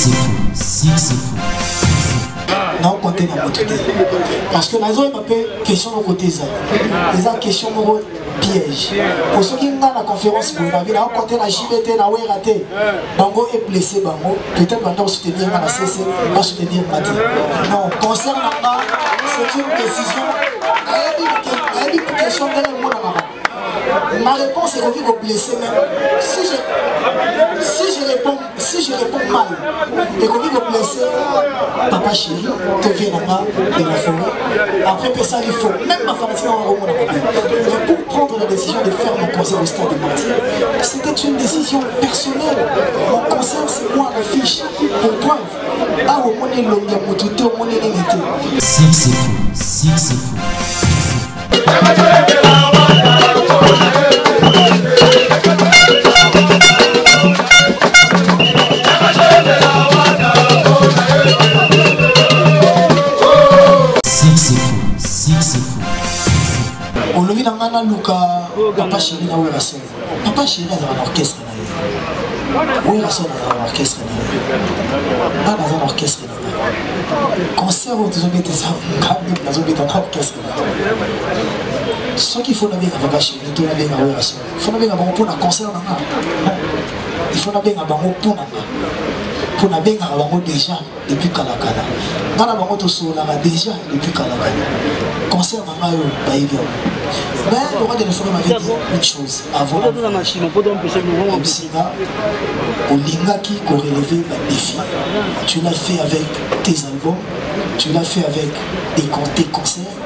c'est fou, si c'est fou. Non, compter dans votre côté. Parce que la zone est pas question de côté ça. Les gens question de piège. Pour ceux qui ont la conférence pour la vie, là, on compte la JBT, la WRAT. Bango est blessé, Bango. Peut-être maintenant soutenir la CC, va soutenir Mati. Non, concernant là, c'est une décision. Il y a une question de la ma réponse est revenue au blessé même. Si je réponds mal, et revenue au blessé, papa chéri, te viens là-bas de la forêt. Après, ça, il faut. Même ma famille, on va mais pour prendre la décision de faire mon concert au stade de Martyr, c'était une décision personnelle. Mon concert, c'est moi l'affiche. Pour preuve. Ah, au monde est long, il y a mon tout, au monde est limité. Si c'est fou, si c'est fou. On le vit dans un Luka, papa chéri na Werason. Papa chéri dans un orchestre. Werason dans un orchestre. Pas dans un orchestre. Concert où tu as mis ça, dans un orchestre. Ce qu'il faut avec papa chéri, tu l'as bien à Werason. Il faut avec un bon pour un concert. Il faut avec un bon pour un bien déjà depuis Kalakala. Dans la banque déjà depuis Kalakala. Concert dans la mais le roi de la forêt m'avait dit une chose avant la machine. Au Lingaki qu'on relevait le défi. Tu l'as fait avec tes albums, tu l'as fait avec tes concerts.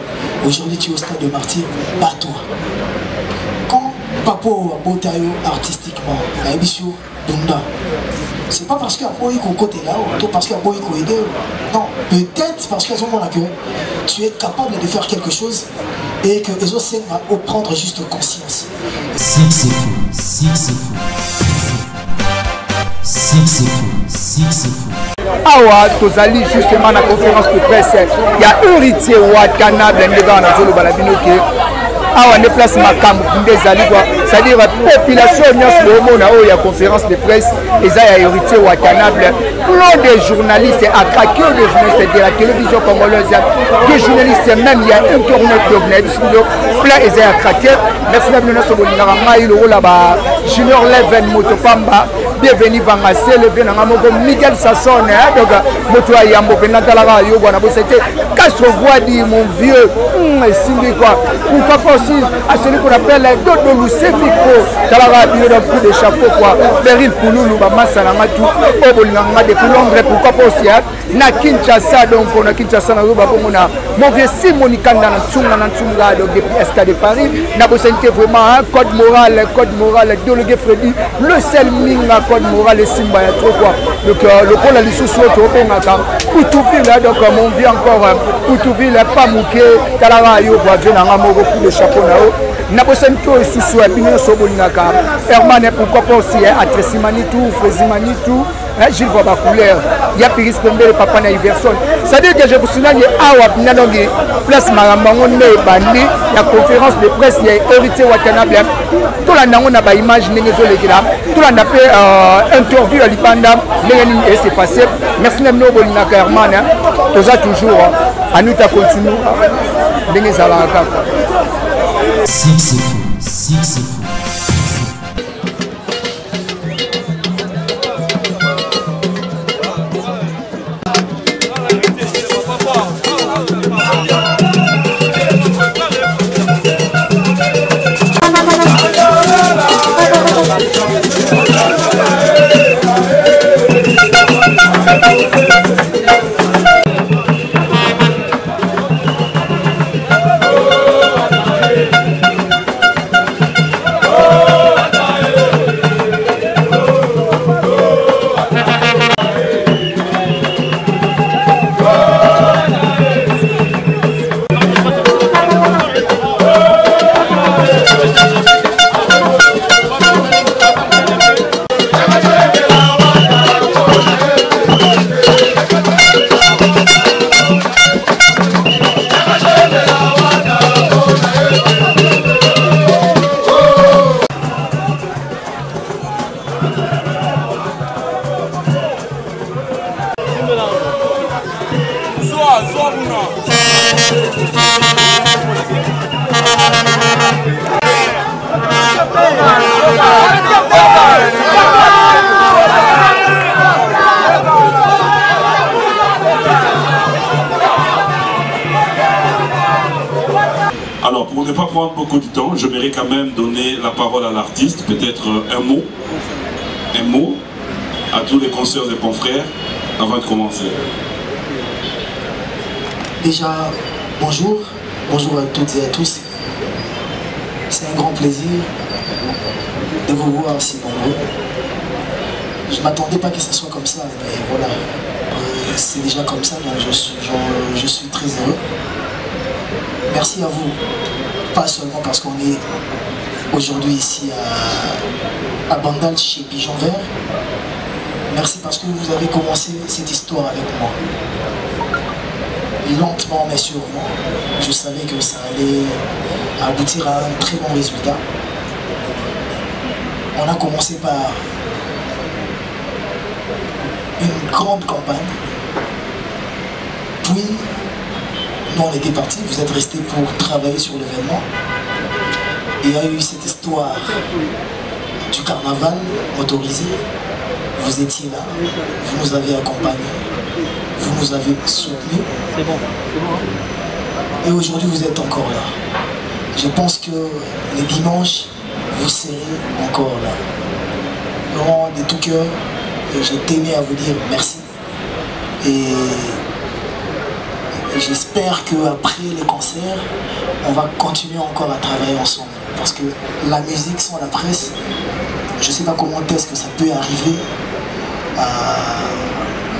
Aujourd'hui tu es au stade de Martyr, bats-toi. Quand Papo a beau artistiquement, la émission Bunda. C'est pas parce qu'il y a un boy côté là, ou parce qu'il y a un boy qui aide. Non, peut-être parce qu'à ce moment-là que tu es capable de faire quelque chose et que les autres vont prendre juste conscience. Si c'est fou, si c'est fou. Si c'est fou, si c'est fou. Awa, tozali justement la conférence de presse. Il y a héritier Watana, Blendegar, Nazolo Balabinoke. Awa, ne place ma cam, c'est-à-dire la population, il y a conférence de presse, et ça, il y a héritier Watanabe. Plein de journalistes à craquer, des journalistes de la télévision congolaise, des journalistes même, il y a Internet de plein et à craquer. Merci à vous, Junior Leven Motopamba, bienvenue Vangassé, le Vénamoko, Miguel Sasson, donc Motoa Yambo, Penatalara, Yogana, c'était Castro-Voidi, mon vieux, Simbi quoi, ou pas aussi à celui qu'on appelle Dodo Lucéfico, Talara, il y a un coup de chapeau, quoi, Beryl Pouloulou, Massalamatu, Obolanga de Londres, pourquoi pas aussi, na Kinshasa, donc on a Kinshasa, mon vieux Simonikanda, Tsunga, donc depuis SK de Paris, n'a pas senti vraiment un code moral, Diologue Freddy, le seul minga code moral et Simba, il y a trop quoi. Donc le col à l'issue sur le Poutouville, donc mon vieux encore, Poutouville, pas mouqué, Talara, yo, Boisvena, beaucoup de chapeau là-haut. N'a pas senti aussi sous la pignon Sobolinaka, Herman, pourquoi pas aussi, Atresimanitou, Frésimanitou, Gilles voit ma couleur, il y a Piris Pembe, papa na Iverson. C'est-à-dire que je vous signale, Awa, Nanongi, place Marambango, Bandi, la conférence de presse, il y a héritier Watanabe. Tout le monde a une image, tout le monde a fait interview à l'Ipanda, et c'est passé. Merci à nous, Bolinaka Herman, tous à toujours, à nous, à continuer. Si c'est fou, si c'est fou. faut du temps. J'aimerais quand même donner la parole à l'artiste, peut-être un mot à tous les consoeurs et confrères avant de commencer. Déjà, bonjour à toutes et à tous. C'est un grand plaisir de vous voir si nombreux. Je ne m'attendais pas que ce soit comme ça, mais voilà. C'est déjà comme ça, donc je suis très heureux. Merci à vous, pas seulement parce qu'on est aujourd'hui ici à Bandal chez Pigeon Vert. Merci parce que vous avez commencé cette histoire avec moi. Lentement mais sûrement, je savais que ça allait aboutir à un très bon résultat. On a commencé par une grande campagne. Puis, nous on était partis, vous êtes restés pour travailler sur l'événement. Et il y a eu cette histoire du carnaval motorisé. Vous étiez là, vous nous avez accompagnés, vous nous avez soutenus. C'est bon. Et aujourd'hui vous êtes encore là. Je pense que les dimanches, vous serez encore là. Vraiment de tout cœur, j'ai tenu à vous dire merci. Et j'espère qu'après les concerts, on va continuer encore à travailler ensemble. Parce que la musique sans la presse, je ne sais pas comment est-ce que ça peut arriver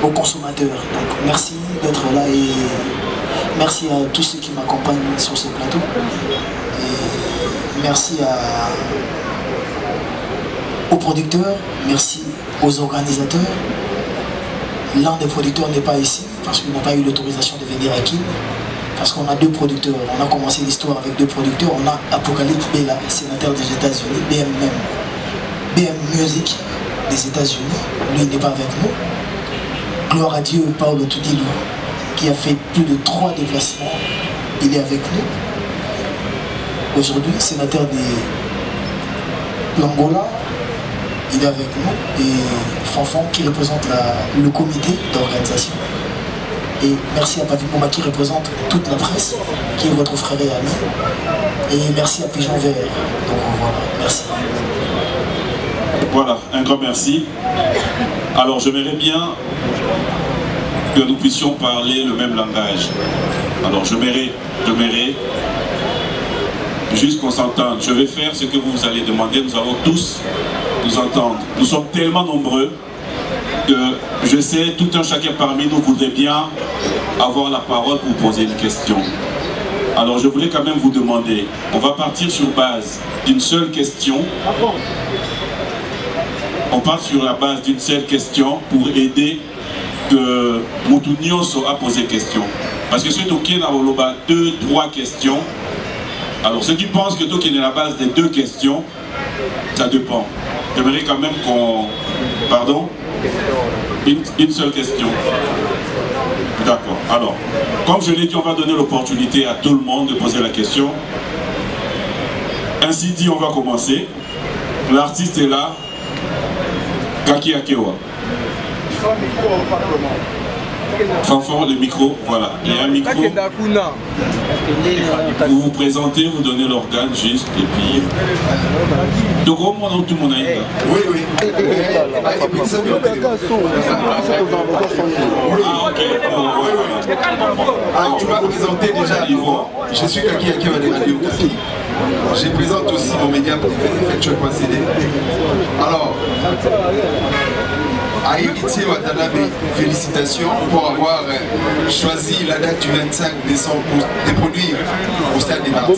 aux consommateurs. Donc merci d'être là et merci à tous ceux qui m'accompagnent sur ce plateau. Et merci aux producteurs, merci aux organisateurs. L'un des producteurs n'est pas ici parce qu'il n'a pas eu l'autorisation de venir à Kin. Parce qu'on a deux producteurs. On a commencé l'histoire avec deux producteurs. On a Apocalypse Bella, sénateur des États-Unis, BM Music des États-Unis. Lui n'est pas avec nous. Gloire à Dieu, Paolo Tudilou, qui a fait plus de 3 déplacements. Il est avec nous. Aujourd'hui, sénateur de l'Angola. Il est avec nous. Et Fanfan qui représente le comité d'organisation. Et merci à Papi Mouma qui représente toute la presse, qui est votre frère et ami. Et merci à Pigeon Vert. Donc voilà, merci. Voilà, un grand merci. Alors j'aimerais bien que nous puissions parler le même langage. Alors j'aimerais juste qu'on s'entende. Je vais faire ce que vous allez demander, nous allons tous nous entendre. Nous sommes tellement nombreux que je sais, tout un chacun parmi nous voudrait bien avoir la parole pour poser une question. Alors je voulais quand même vous demander, on va partir sur base d'une seule question. On part sur la base d'une seule question pour aider que Moutounioso a posé question. Parce que ceux qui ont 2-3 questions, alors ceux qui pensent que tout qui est la base des 2 questions, ça dépend. J'aimerais quand même qu'on... Pardon? Une seule question. D'accord. Alors, comme je l'ai dit, on va donner l'opportunité à tout le monde de poser la question. Ainsi dit, on va commencer. L'artiste est là. Kaki Akewa. Fanfan, le micro, voilà. Il y a un micro. Vous vous présentez, vous donnez l'organe juste, et puis... Donc au moment où tout le monde a été là. Oui, oui. Ah, ok. Tu m'as présenté déjà. Je suis Kaki Akewa de Radio Kaki. Je présente aussi mon média pour CD. Alors, à Héritier Watanabe, félicitations pour avoir choisi la date du 25 décembre pour te produire au Stade des Martyrs.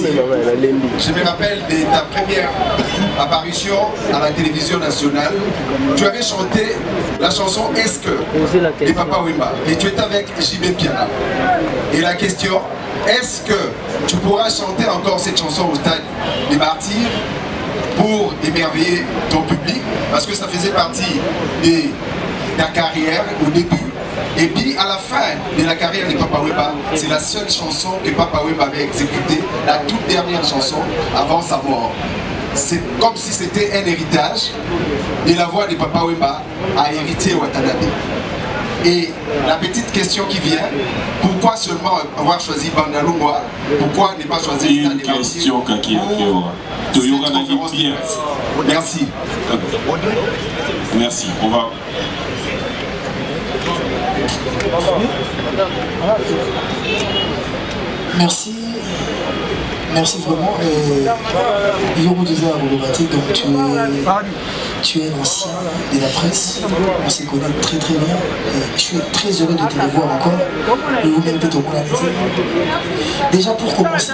Je me rappelle de ta première apparition à la télévision nationale. Tu avais chanté la chanson Est-ce que de Papa Wemba et tu étais avec JB Piana. Et la question, est-ce que tu pourras chanter encore cette chanson au Stade des Martyrs pour émerveiller ton public, parce que ça faisait partie de ta carrière au début, et puis à la fin de la carrière de Papa Wemba, c'est la seule chanson que Papa Wemba avait exécutée, la toute dernière chanson avant sa mort. C'est comme si c'était un héritage de la voix de Papa Wemba à Héritier Watanabe. Et la petite question qui vient, pourquoi seulement avoir choisi Bandalungwa? Pourquoi ne pas choisir une question bien. Merci. Merci. On va. Merci. Merci vraiment. Yoro disait à Roulobati, donc tu es ancien de la presse, on se connaît très très bien. Et je suis très heureux de te revoir encore. Et vous-même peut-être au Déjà pour commencer,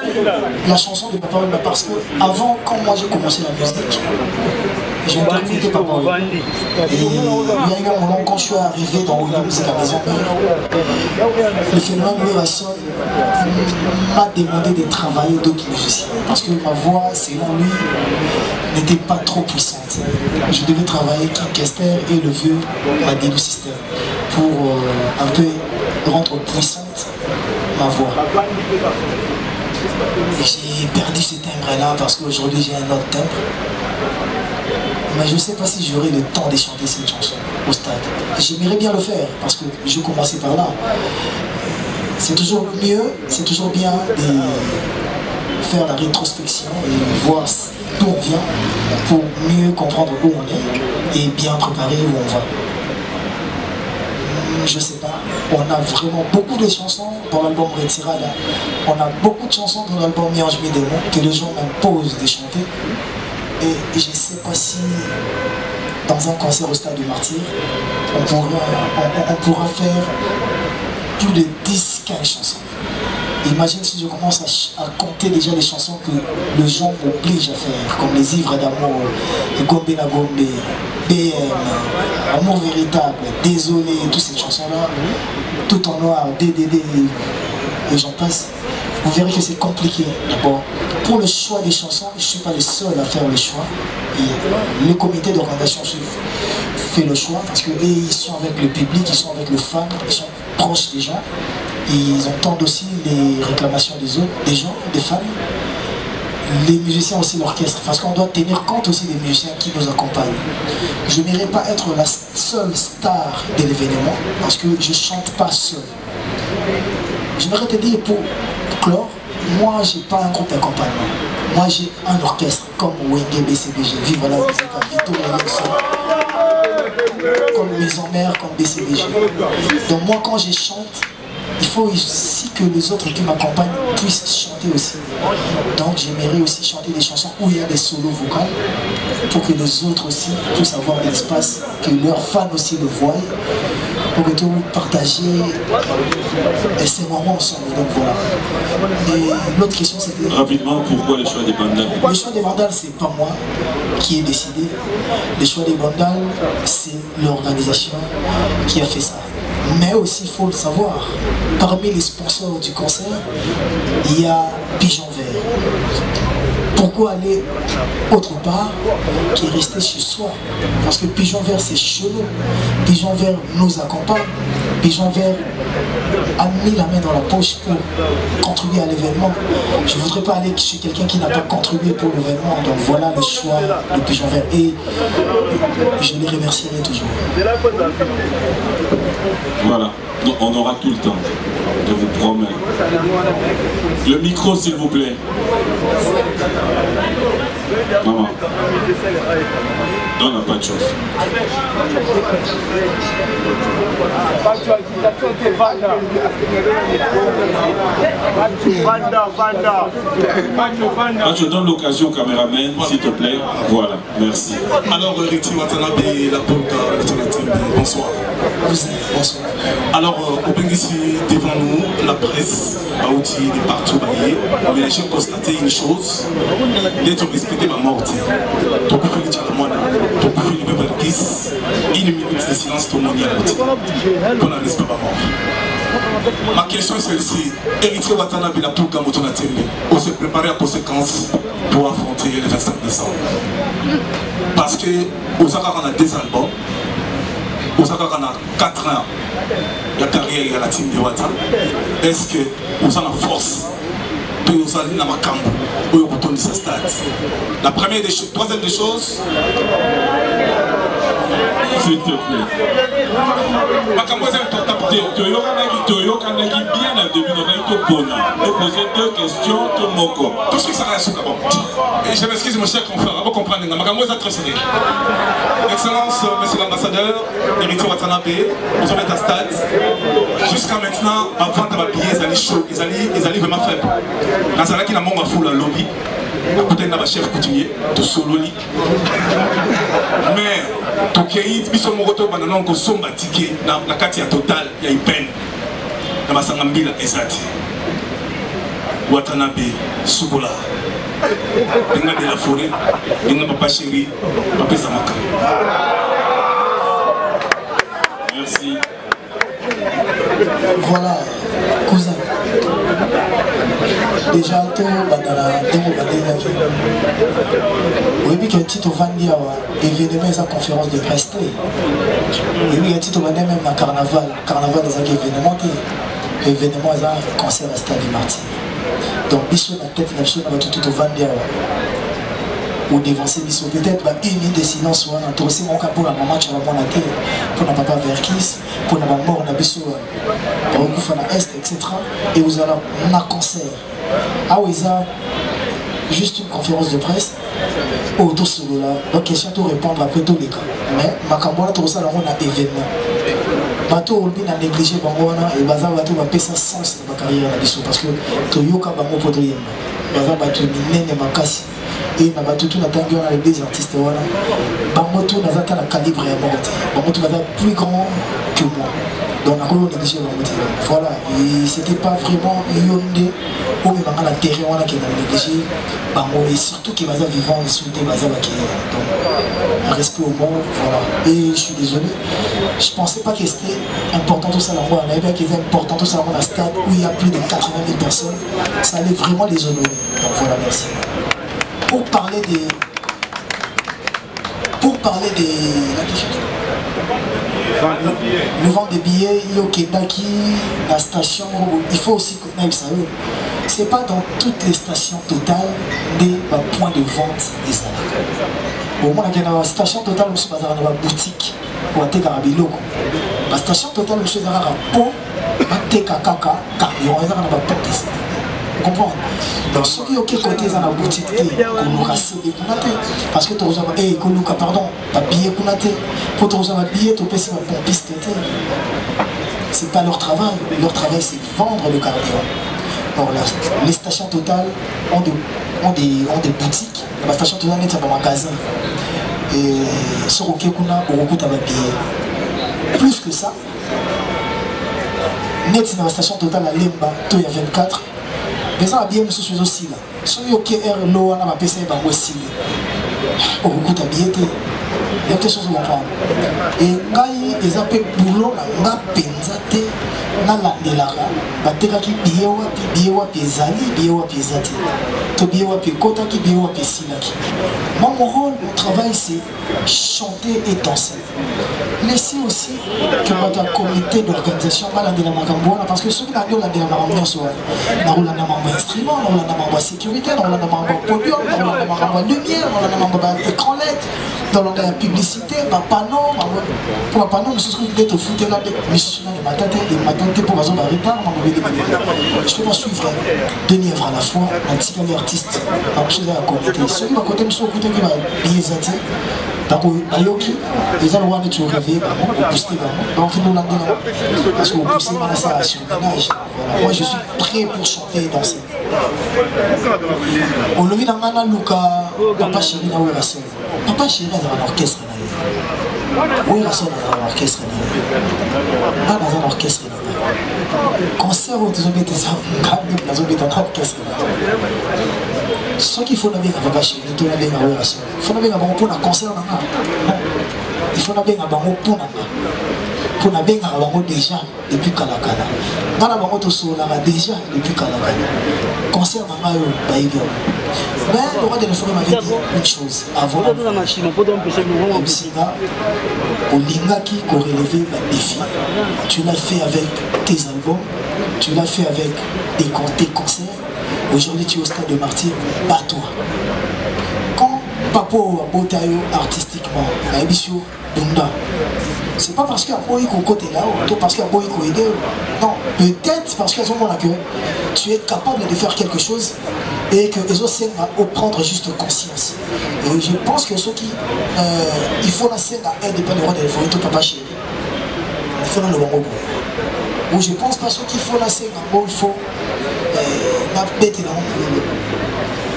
la chanson de Papa Wemba, parce que avant, quand moi j'ai commencé la musique, j'ai interprété Papa Wemba. Et il y a eu un moment quand je suis arrivé dans William Music à Maison Mère, le phénomène de la sonne m'a demandé de travailler d'autres musiciens parce que ma voix, selon lui, n'était pas trop puissante. Je devais travailler King Kester et le vieux Madelu System pour un peu rendre puissante ma voix. J'ai perdu ce timbre-là parce qu'aujourd'hui j'ai un autre timbre. Mais je ne sais pas si j'aurai le temps de chanter cette chanson au stade. J'aimerais bien le faire parce que je commençais par là. C'est toujours mieux, c'est toujours bien de faire la rétrospection et voir d'où on vient pour mieux comprendre où on est et bien préparer où on va. Je sais pas, on a vraiment beaucoup de chansons dans l'album Retirada. On a beaucoup de chansons dans l'album Miange Midemo que les gens m'imposent de chanter. Et je ne sais pas si dans un concert au Stade du Martyr, on pourra faire plus de 10-15 chansons. Imagine si je commence à compter déjà les chansons que les gens m'obligent à faire, comme Les Ivres d'amour, Gombe na Gombe, BM, Amour véritable, Désolé, toutes ces chansons-là, Tout en noir, DDD, et j'en passe. Vous verrez que c'est compliqué. D'abord, pour le choix des chansons, je ne suis pas le seul à faire le choix. Et le comité d'organisation fait le choix parce qu'ils sont avec le public, ils sont avec le fan, ils sont proches des gens. Et ils entendent aussi les réclamations des autres, des gens, des fans. Les musiciens aussi, l'orchestre, parce qu'on doit tenir compte aussi des musiciens qui nous accompagnent. Je n'aimerais pas être la seule star de l'événement parce que je ne chante pas seul. J'aimerais te dire pour clore, moi j'ai pas un groupe d'accompagnement. Moi j'ai un orchestre comme Wenge BCBG, Vive la musique, comme Maison Mère, comme BCBG. Donc moi quand je chante, il faut aussi que les autres qui m'accompagnent puissent chanter aussi. Donc j'aimerais aussi chanter des chansons où il y a des solos vocaux pour que les autres aussi puissent avoir de l'espace, que leurs fans aussi le voient, pour que tout partager ces moments ensemble. Donc voilà. Et l'autre question c'était... Rapidement, pourquoi le choix des bandales? Le choix des bandales, c'est pas moi qui ai décidé. Le choix des bandales, c'est l'organisation qui a fait ça. Mais aussi, il faut le savoir, parmi les sponsors du concert, il y a Pigeon Vert. Pourquoi aller autre part qui est resté chez soi? Parce que Pigeon Vert, c'est chelou. Pigeon Vert nous accompagne. Pigeon Vert a mis la main dans la poche pour contribuer à l'événement. Je ne voudrais pas aller chez quelqu'un qui n'a pas contribué pour l'événement. Donc voilà le choix de Pigeon Vert. Et je les remercierai toujours. Voilà, on aura tout le temps, je vous promets. Le micro, s'il vous plaît. Maman, donne un pas de chauffe. Je donne l'occasion au caméraman, s'il te plaît. Voilà, merci. Alors, Riti Watanabe, la polka, bonsoir. Bonsoir. Alors, au ici devant nous, la presse, Baouti, de partout, mais j'ai constaté une chose, d'être respecté ma mort. Ton coup de Tchalamana, ton coup de Beberkis, une minute de silence, ton monde y a qu'on a respect ma mort. Ma question est celle-ci, Eritrea Watanabe, la polka, Motonatembe, on se préparer à conséquence pour affronter le 25 décembre. Parce que, Osaka, on a 2 albums. Osaka a 4 ans de carrière à la team de Wata. Est-ce que vous avez la force pour vous aller dans ma camp pour vous retourner ce stade? La première des choses, troisième des choses, S'il te plaît. Toyokanaki bien au début, on va poser deux questions, tout moko. Tout ce qui s'arrête d'abord. Et je m'excuse, mon cher confrère, vous comprenez, je très sérieux. Excellence, monsieur l'ambassadeur, héritier Watanabe, nous sommes à stade. Jusqu'à maintenant, avant de m'habiller, ils allaient chaud, ils allaient vraiment faibles. Dans ce cas-là, il y a un foule à lobby. Peut-être que chef coutumier, tout solo. Mais, tout ce qui est biso mokoto banana ko somba ticket na kati ya total ya ipen na masanga mbila ezati Watanabe Sukola Denga de la forêt Denga papa chéri papa Samaka. Merci. Voilà, cousin. Déjà, tout bandana, démo bandana. Oui, puis qu'il y a un titre vendu à événement et à conférence de presse. Et oui, il y a un titre vendu même à carnaval. Carnaval des événements. Événement et à concert à Stade Martin. Donc, bisous la tête, la chose, on va tout vendu ou dévancer bisous. Peut-être une des silences, on a trouvé mon capot à maman, tu vas voir la tête. Pour ne pas Verkis, pour ne pas mort, on a bisous. Pour le coup, on a Est, etc. Et vous allez on a concert. Ah oui, ça, juste une conférence de presse. Au tout solo là, donc question de répondre après tous les cas. Mais ma camarade tout ça là on a événement. Bateau on bien négligé bangona et bazar bateau va payer ça sens de ma carrière là dessus parce que Toyoka bango podriem. Bazar bateau nene makasi et na bateau tout na tangi on a les deux artistes voilà. Bango tout na zata la calibre ya morte. Bango tout bazar plus grand que moi. Donc on a négligé bango. Voilà, et c'était pas vraiment yondé. Ou même dans la terre on a qui est négligé bango et surtout qui va vivant et souhaiter bazar qui donc un respect au monde voilà et je suis désolé je pensais pas que c'était important tout ça là on avait bien qu'il était important tout ça là dans la stade où il y a plus de 80 000 personnes ça allait vraiment les honorer donc voilà merci pour parler des le vent des billets, Yokendaki, la station, il faut aussi que ça c'est pas dans toutes les stations totales des points de vente des arcs. Au moins, il y a une station totale où c'est dans la boutique, ou à Tegarabilo. La station totale où c'est dans la peau, à Tekakaka, carburant, et dans la porte. Vous comprenez? Donc, ceux qui ont côté dans la boutique, qu'on a cédé, parce que tu as pardon, tu as billet, pour tu as billet, tu as payé pour piste. C'est pas leur travail c'est vendre le carburant. Alors, les stations totales ont des boutiques, la station totale est dans un magasin. Et sur le Kekuna, on recoute avec billet. Plus que ça, net dans la station totale à Lemba, il y a 24. Mais ça a bien aussi là. Si vous avez l'eau, on a PC dans aussi. On recoute à billet. Il y a quelque chose à comprendre. Et quand ils appellent boulot, on a pensé na landelaka batekaki billet wapi ezali billet wapi ezati to billet wapi ekotaki billet wapi esilaki. Moi mon rôle, mon travail c'est chanter et danser. Laissez aussi que votre comité d'organisation balandela makambo wana parce que ceux qui balandela makambo nyonso nakolanda makambo ya instrument nakolanda makambo ya sécurité nakolanda makambo ya podium nakolanda makambo ya lumière nakolanda makambo ya écran LED nakolanda ya publicité bapanneau pour bapanneau mosusu ndete ofutela misusu na matata et matata pour raison de retard je peux pas suivre deux livres à la fois un petit artiste en plus de la communauté ceux qui vont côté monsieur côté qui va bien zati donc ayoki les gens vont être réveillés pour booster donc nous l'entendons parce que vous poussez mal à ça sur le ménage moi je suis prêt pour chanter et danser on le vit dans Nana Luka papa chéri na Werason papa chéri dans un orchestre Werason dans un orchestre dans un orchestre concert où tu as été dans un orchestre ce qu'il faut bien papa chéri tu as bien à Werason il faut bien pour un concert il faut bien pour na benga bango déjà depuis Kalakala. Dans la bango to solara déjà depuis Kalakala. Concert na mayo baïbia. Mais le roi de la forêt m'avait dit une chose avant la machine pour empêcher le roi Bissina au lingaki qu'on relevait le défi. Tu l'as fait avec tes albums, tu l'as fait avec tes concerts. Aujourd'hui tu es au stade de Martyr, bats-toi. Quand Papo a Botayo artistiquement, Baïbisio Bunda. C'est pas parce qu'il y a un côté là, ou parce qu'il y a un aider. Non, peut-être parce qu'à ce moment-là que tu es capable de faire quelque chose et que les autres va prendre juste conscience. Et je pense que ceux qui il faut la scène à aide pas le roi de l'effort, tout papa chéri. Il faut dans le bon. Ou je pense pas ceux qui font la scène en il faut la bête dans le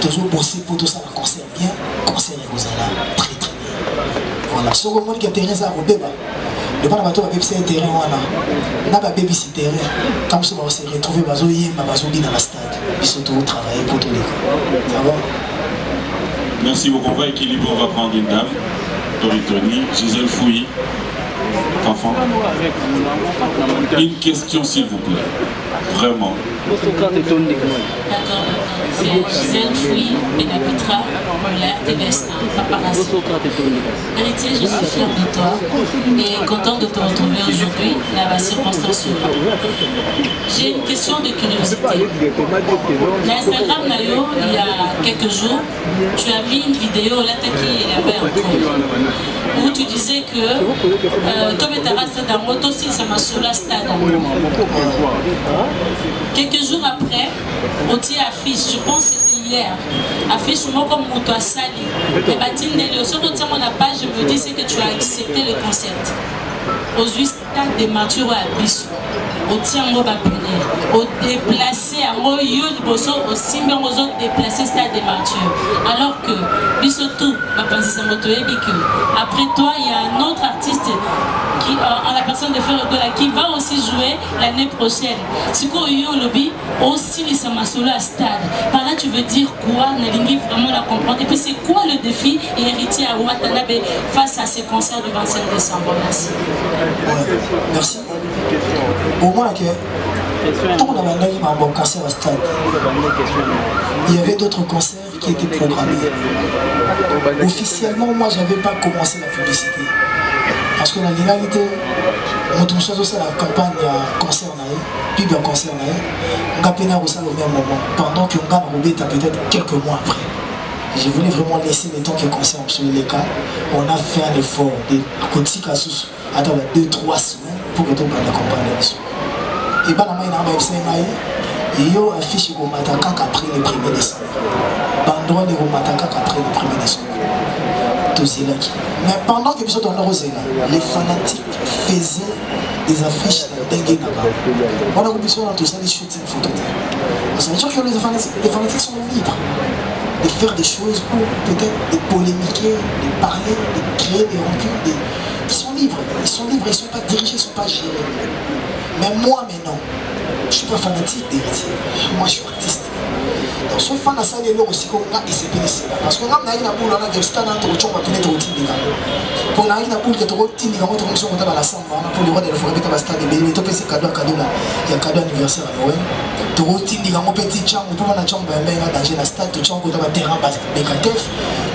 toujours bosser pour tout ça, le concert bien, concert et vous allez très très bien. Voilà, ce moment qui a terrain ça au débat. Le pas bateau va c'est terrain on a pas baby c'est terrain. Comme ça on se retrouver bazo yemba bazo bi dans la stade. Ils sont tous travailler pour tous les gars. Ça va? Merci beaucoup. On va équilibrer, on va prendre une dame. Toritoni, Gisèle Fouilly. Enfant. Une question s'il vous plaît. Vraiment. D'accord. C'est Gisèle Fouilly, Pénapitra, pour la RTVS 1, paparazzi. Héritier, je suis fière de toi et contente de te retrouver aujourd'hui dans la circonstance. J'ai une question de curiosité. L'Instagram Nayo, il y a quelques jours, tu as mis une vidéo là qui est là-bas en où tu disais que Tometara Stade en moto, si ça m'a sur la stade. Quelques jours après, on tient affiche, je pense que c'était hier, affiche moi comme Mouto à Sali. Et Batine Nelio, sur le tient la page, je me dis c'est que tu as accepté le concept. Aux 8 stades des martyrs à Bissou, au tient moi punir, au déplacer à moi yo liboso, aussi bien aux autres déplacer stade des martyrs. Alors que Bissou tout, ma pensée c'est moto et que après toi il y a un autre artiste qui en la personne de Frère Gola qui va aussi jouer l'année prochaine. C'est quoi yo lobby aussi les samassolo à stade. Par là tu veux dire quoi? Nalingi vraiment la comprendre. Et puis c'est quoi le défi et héritier à Watanabe face à ces concerts du 25 décembre? Merci. Ouais, merci. Au moins que tout le monde a eu un bon concert à stade. Il y avait d'autres concerts qui étaient programmés. Officiellement, moi, je n'avais pas commencé la publicité. Parce que la réalité, nous sommes aussi à la campagne concert, puis bien concert, on a peine à au même moment. Pendant que on a peut-être quelques mois après. Je voulais vraiment laisser le temps que le concert sur les cas. On a fait un effort de côté Kassus à 2-3 semaines pour que tout le monde accompagne. Et bien, la main il y a une affiche au Mataka après le 1er décembre. Bandroit de Mataka après le 1er décembre. Mais pendant que nous sommes dans le les fanatiques faisaient des affiches dingues là-bas. On a oublié dans tout ça des shootings photos. Ça veut dire que les fanatiques sont libres de faire des choses pour peut-être de polémiquer, de parler, de créer des rancunes. Ils sont libres, ils ne sont pas dirigés, ils ne sont pas gérés. Mais moi maintenant, je ne suis pas fanatique d'héritier. Moi je suis artiste. Donc ce fan à ça, il est là aussi qu'on a essayé. Parce qu'on a une boule, on a des stades, on a des pour on a une boule qui est trop timide, on a une chose à la samba, pour le roi de la forêt, on a un stade de Bélier, on a un cadeau là, il y a un cadeau anniversaire à Noël. Trop timide, on a un petit champ, on a un champ, on a un terrain, on a un terrain bécatef,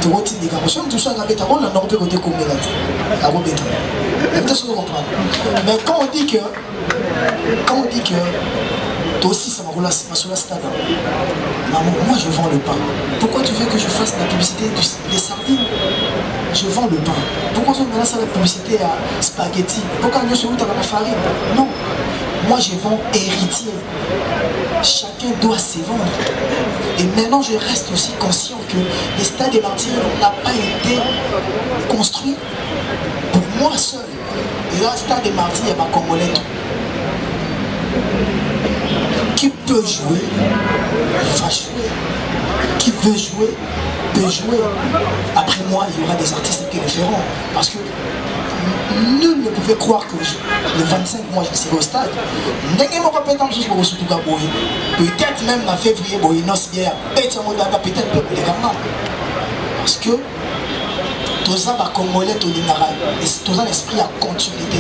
trop timide, on a tout ça, on a un pétard, on a un autre côté comme là, à Robéta. Mais quand on dit que toi aussi ça m'a sur la stade. Maman, moi je vends le pain. Pourquoi tu veux que je fasse la publicité des sardines? Je vends le pain. Pourquoi on me laisse la publicité à spaghetti? Pourquoi on se route à la farine? Non. Moi je vends héritier. Chacun doit se vendre. Et maintenant je reste aussi conscient que le stade des martyrs n'a pas été construit pour moi seul. Et là, le stade des martyrs, il y a ma Congolais. Qui peut jouer, va jouer. Qui veut jouer, peut jouer. Après moi, il y aura des artistes qui référents. Parce que nul ne pouvait croire que le 25 mois, je serai au stade. Peut-être même en février, peut-être parce que tous les Congolais, tous les esprits à continuité.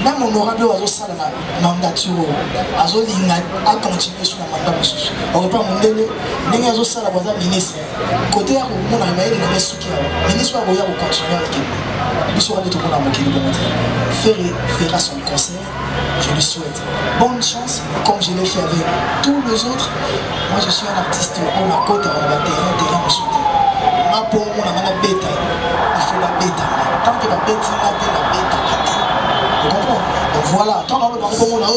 Même honorable à la mandature, à continuer sur la mandat. On ne peut pas demander, mais il y a un ministre. Côté à mon ami, il y a un ministre qui va continuer avec lui. Il sera de tout le monde fera son concert. Je lui souhaite bonne chance, comme je l'ai fait avec tous les autres. Moi, je suis un artiste, on a côté, on a terrain, on soutient. Ma pauvre, on a bêta. Il faut la bêta. tant que la bête, tu comprends? Donc voilà, tant que on a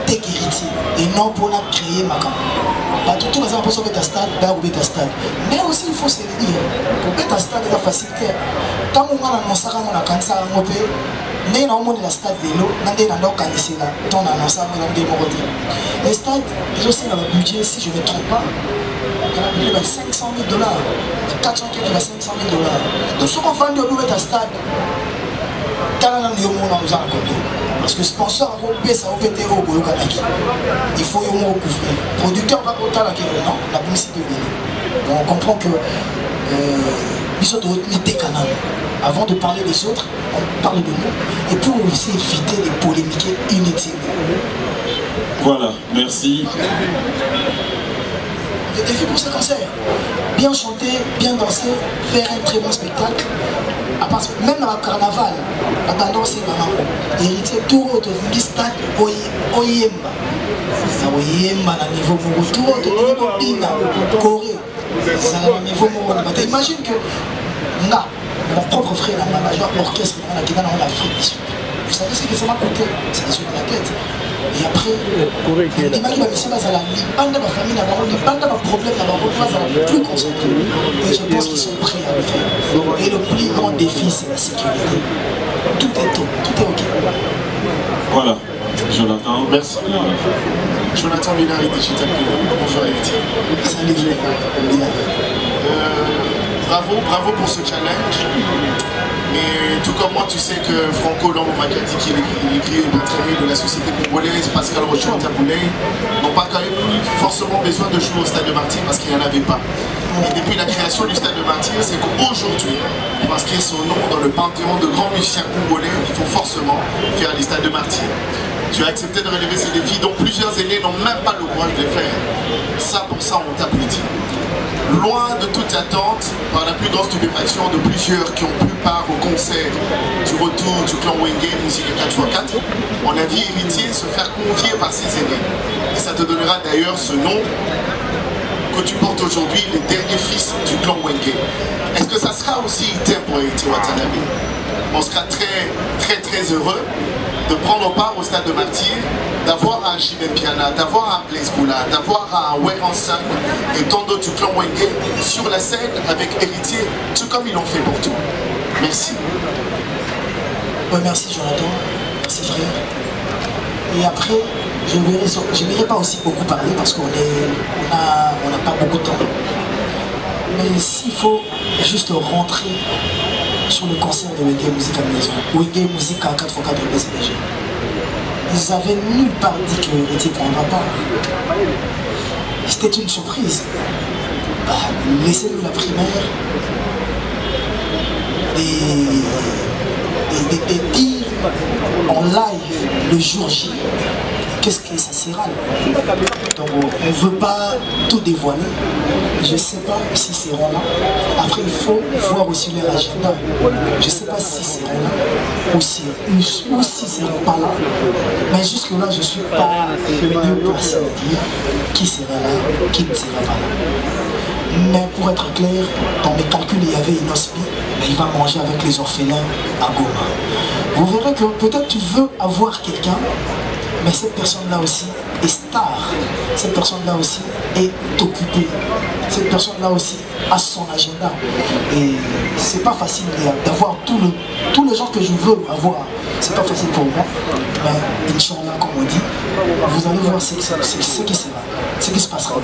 héritier et non pour créer ma camp. Tout le monde peut sauver ta stade, ta stade. Mais aussi il faut se le dire, pour que ta stade est facilité. Tant qu'on a annoncé qu'on a cancer, on peut. Mais on a la stade de l'eau, on a annoncé là, on a annoncé qu'on a démordi. Les stades, ils ont aussi dans le budget, si je ne me trompe pas, il y a un budget de 500 000 $, 400 000 $, 500 000 $. Donc ce qu'on fait de l'eau est à stade, parce que sponsor ça il faut couvrir. Producteur va autant non, la publicité. Donc on comprend que ils ont des canaux. Avant de parler des autres, on parle de nous. Et pour aussi éviter les polémiques inutiles. Voilà, merci. Le défi pour ce concert, bien chanter, bien danser, faire un très bon spectacle. Même dans le carnaval, la tendance est vraiment héritier tout autre stade oyemba. Oyemba à niveau tout autre niveau Corée. C'est à niveau imagine que mon propre frère, la major orchestre qui est dans l'Afrique. Vous savez ce que ça m'a coûté? C'est des yeux de la tête. Et après, l'image de la mission, c'est la bande de ma famille, la bande de ma problème, la plus concentrée. Et je pense qu'ils sont prêts à le faire. Et le plus grand défi, c'est la sécurité. Tout est OK. Voilà, Jonathan. Merci. Jonathan Minari, Digital Pivot. Bonjour héritier. Salut, bravo pour ce challenge. Mais tout comme moi, tu sais que Franco Lambo Makati, qui est l'écrivain de la société congolaise, Pascal Rochon Taboulay, n'ont pas quand même forcément besoin de jouer au Stade de Martyrs parce qu'il n'y en avait pas. Et depuis la création du Stade de Martyrs, c'est qu'aujourd'hui, pour inscrire son nom dans le panthéon de grands musiciens congolais, il faut forcément faire les Stades de Martyrs. Tu as accepté de relever ces défis dont plusieurs aînés n'ont même pas le courage de les faire. Ça, pour ça, on t'applaudit. Loin de toute attente, par la plus grande stupéfaction de plusieurs qui ont pris part au concert du retour du clan Wenge Musique 4x4, on a vu héritier se faire confier par ses aînés. Et ça te donnera d'ailleurs ce nom que tu portes aujourd'hui, le dernier fils du clan Wenge. Est-ce que ça sera aussi item pour héritier Watanabe? On sera très heureux de prendre part au Stade de Martyrs, d'avoir un Jimé Piana, d'avoir un Blaise Boula, d'avoir un Weranson et tant d'autres du clan Wenge sur la scène avec héritier, tout comme ils l'ont fait pour tout. Merci. Ouais, merci Jonathan, merci frère. Et après, je ne verrai pas aussi beaucoup parler parce qu'on n'a pas beaucoup de temps. Mais s'il faut juste rentrer sur le concert de Wenge Musique à la maison, Wenge Musique à 4x4 de BCDG. Ils avaient nulle part dit que héritier ne prendra pas. C'était une surprise. Laissez-nous la primaire et dire en live le jour J qu'est-ce que ça sera. Donc on ne veut pas tout dévoiler. Je ne sais pas si c'est seront là. Après il faut voir aussi leur agenda. Je ne sais pas si c'est seront là ou si seront pas là. Mais jusque là je ne suis pas mieux placé à dire qui sera là, qui ne sera pas là. Mais pour être clair, dans mes calculs il y avait Inospi, mais il va manger avec les orphelins à Goma. Vous verrez que peut-être tu veux avoir quelqu'un, mais cette personne-là aussi est star. Cette personne-là aussi est occupée. Cette personne-là aussi a son agenda. Et c'est pas facile d'avoir tous les gens que je veux avoir. C'est pas facile pour moi. Mais Inch'Allah, comme on dit, vous allez voir ce qui sera, ce qui se passera.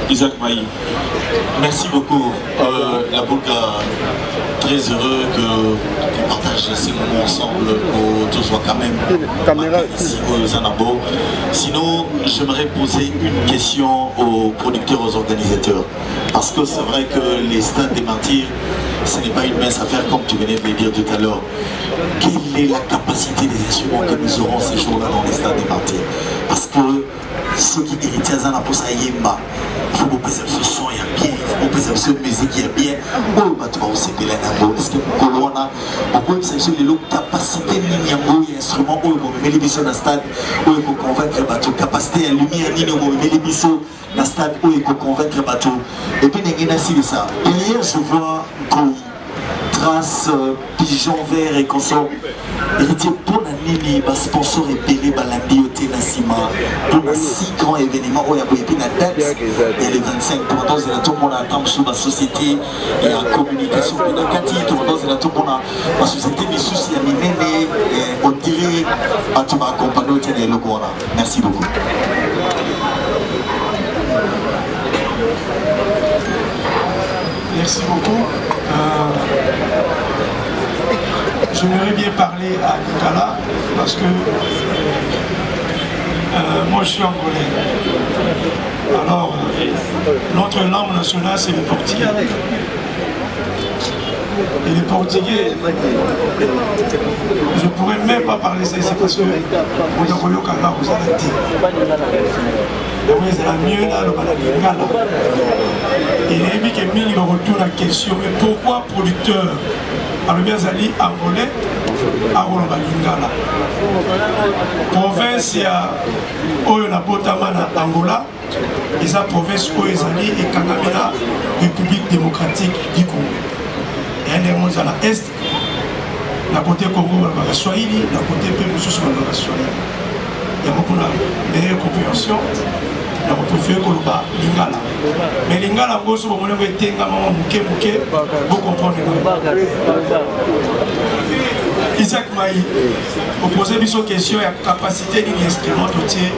Isaac Maï, merci beaucoup. La Boulga, très heureux qu'on partage ces moments ensemble, que tout soit quand même ici au Zanabo. Sinon, j'aimerais poser une question aux producteurs, aux organisateurs. Parce que c'est vrai que les stades des martyrs, ce n'est pas une mince affaire comme tu venais de le dire tout à l'heure. Quelle est la capacité des instruments que nous aurons ces jours-là dans les stades des martyrs? Parce que ceux qui héritent à Zanabo, ça y est, il faut que ce son il y a bien, il faut que ce musique il y a bien. Oh, bah tu vas aussi payer l'anambo. Est-ce que Colonna, pourquoi c'est les capacités de l'instrument, oh, mais les bisous dans le stade, oh, il faut convaincre le bateau, capacité à lumière, mais les bisous dans le stade, oh, il faut convaincre le bateau. Et puis, il y a ça. Hier, je vois Koui, trace, pigeon vert et consort. Héritier, pour la nini, sponsor et belé balandi au Ténasima, pour un si grand événement, où il y a une date, et les 25, pour dans tout le monde attend sur la société et la communication, pour dans tout le monde, la société, les soucis, on dirait, tu vas accompagner au Ténasima. Merci beaucoup. Merci beaucoup. J'aimerais bien parler à Nicolas parce que moi je suis angolais. Alors, notre langue nationale c'est le portugais. Et le portugais, je ne pourrais même pas parler ça, c'est parce que vous avez c'est la mieux là, le balade. Et il a dit que Mili va retourner la question, mais pourquoi producteur alors bien Zali angolais à Rolombalingala? Province ya Oyo na Botamana Angola, et sa province Oyo Zali et Kangamina, République démocratique du Congo. Et un des mondes à l'Est, la côté Congo va le Swahili, la côté Pémoussous va le Swahili. Il y a beaucoup de meilleure compréhension. On préfère que le Lingala. Mais Lingala, vous comprenez. Isaac Maï, vous posez une question sur la capacité d'un instrument de tir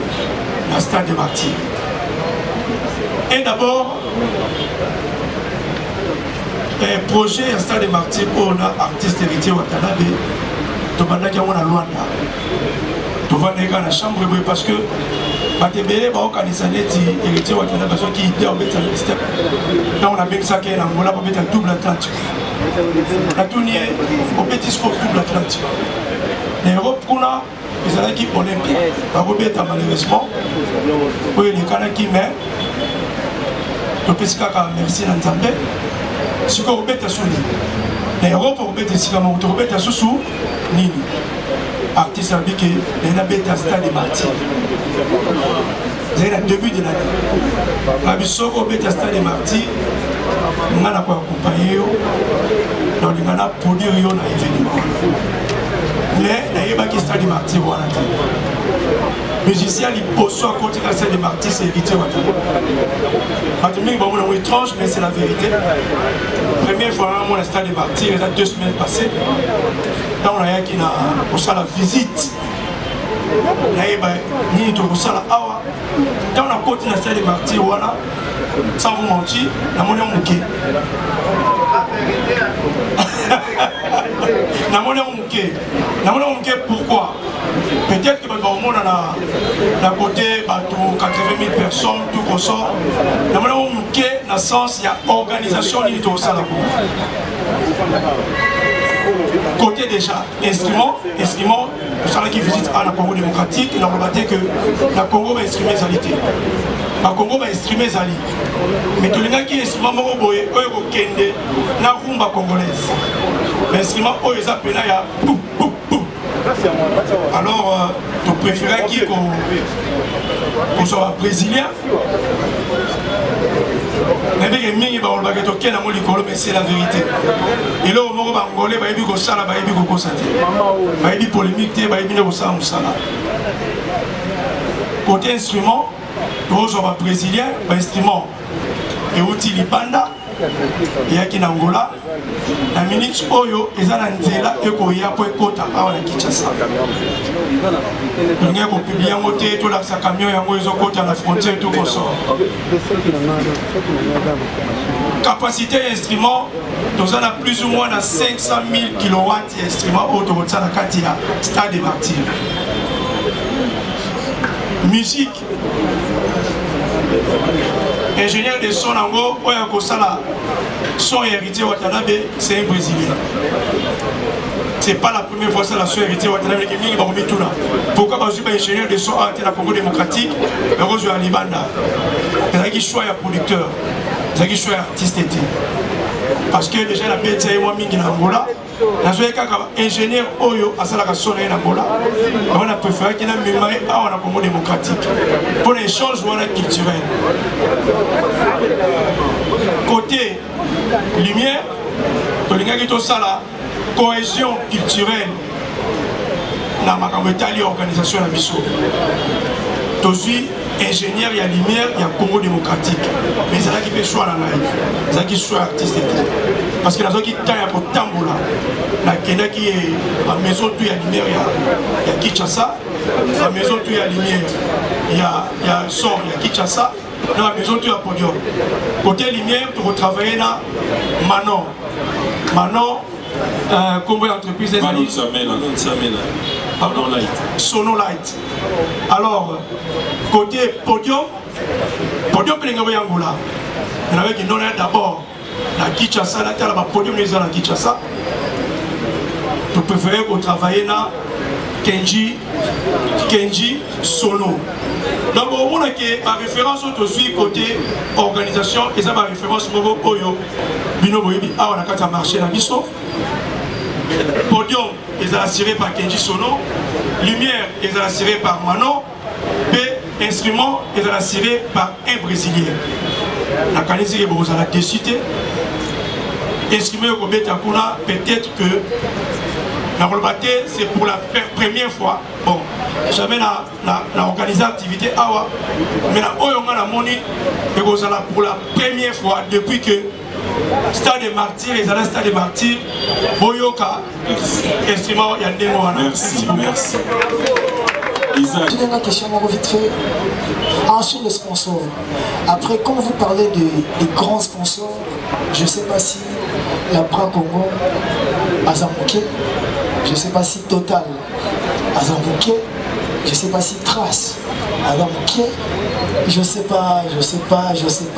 dans le stade de martyrs. Et d'abord, le projet dans le stade de martyrs pour l'artiste héritier Watanabe, tu vas dire qu'on a loin là. Tu vas dire qu'on a la chambre parce que Batebele ba okanisa neti héritier wa Canada parce qu'il était au bétal système. Donc on a bien ça qui est en Angola pour mettre double Atlantique. La tournée au petit sport double Atlantique. L'Europe kuna ils allaient qui olympique. Ba robeta malheureusement. Oui les Kanaki mais to pesika ka merci na Nzambe. Siko robeta suni. L'Europe robeta sika mo to robeta susu nini. Artiste a dit que les nabeta stade de martyrs. C'est le début de l'année. La Bissoko Beta Stade Martyrs, on a accompagné dans le Ghana pour dire qu'on a événement. Mais il y a un Stade Martyrs. Musicien, il pose à côté de la Stade Martyrs, c'est héritier. On est étrange, mais c'est la vérité. Première fois, on a le Stade Martyrs, il y a 2 semaines passées. Là, on a la visite. Dans la côte nationale des martyrs, voilà, sans vous mentir, la monnaie mouké. La monnaie mouké. La monnaie mouké, pourquoi? Peut-être que au monde a côté 80 000 personnes, tout comme ça. La monnaie mouké, dans le sens, il y a organisation de ça. Côté déjà, instrument, vous savez qui visite à la Congo démocratique, il a remarqué que la Congo va instrumer Zalité. La Congo va instrumer Zali. Mais tout le monde qui est instrument Moroboé, eux au Kende, la rumba congolaise. L'instrument, eux, ils appellent là, boum, boum, boum. Alors, tu préférais qui qu'on soit brésilien? Mais c'est la vérité. Et là, on va Angolais, il y a ça, il y a des polémiques, il y a ça. Côté instrument, nous sommes brésiliens, instrument et outil Libanda, il y a qui en Angola. La minute Oyo, ils ont un zéla et qu'on y a pour Kota à Kinshasa. Il y a un publié un côté, tout là, ça camion, il y a un côté à la frontière, tout comme ça. Capacité d'instrument, nous avons plus ou moins 500 000 kW d'instruments autour de la Katia, stade des martyrs. Musique. Ingénieur de son Ango, Oya Kosala, son héritier Watanabe, c'est un Brésilien. C'est pas la première fois que la son héritier Watanabe qui vient de tout là. Pourquoi parce que ingénieur de son à la Congo démocratique, heureusement je suis à Libanda. C'est qui choisit un producteur, c'est qui choisit un artiste. Parce que déjà la bête c'est moi mingi na Angola. Ingénieur Oyo à la son en Angola. On a préféré qu'il y ait un mémoire à la Congo démocratique. Pour l'échange culturel. Côté lumière, tolingaki tosala cohésion culturelle na makambo etali organisation na biso tozwi ingénieur ya lumière ya Congo démocratique mais ezalaki mpe choix na ngai ezalaki choix artiste ete parce que nazwaki temps ya kotambola nakendaki bamaison tu ya lumière ya Kinshasa bamaison tu ya lumière ya son ya Kinshasa na bamaison tu ya podium côté lumière tokotravaille na Manon combo d'entreprise Sonolight. Alors, côté podium Pélengabe Yangola. On avait dit non d'abord la Kinshasa, la podium les la Kinshasa. Nous préférons travailler na Kenji Sono. Donc on a que la référence aussi côté organisation et ça ma référence Mogo Oyo Bino Boyebi a on a qu'à marcher la biso. Podium est assuré par Kenji Sono, lumière est assuré par Manon, et instrument est assuré par un Brésilien. La qualité est beaucoup à la décité. Instrument peut-être que la Rolbate c'est pour la première fois. Bon, jamais la organisé l'activité awa, mais la Oyonga la moni est pour la première fois depuis que Stade des Martyrs, les années Stade des Martyrs, Boyoka, instrument Yandemo. Merci. Isaac. Une question vite fait. Sur les sponsors. Après, quand vous parlez des grands sponsors, je ne sais pas si la Bra Congo a Zamouké, je ne sais pas si Total a Zamouké, je ne sais pas si Trace a Zamouké. Je sais pas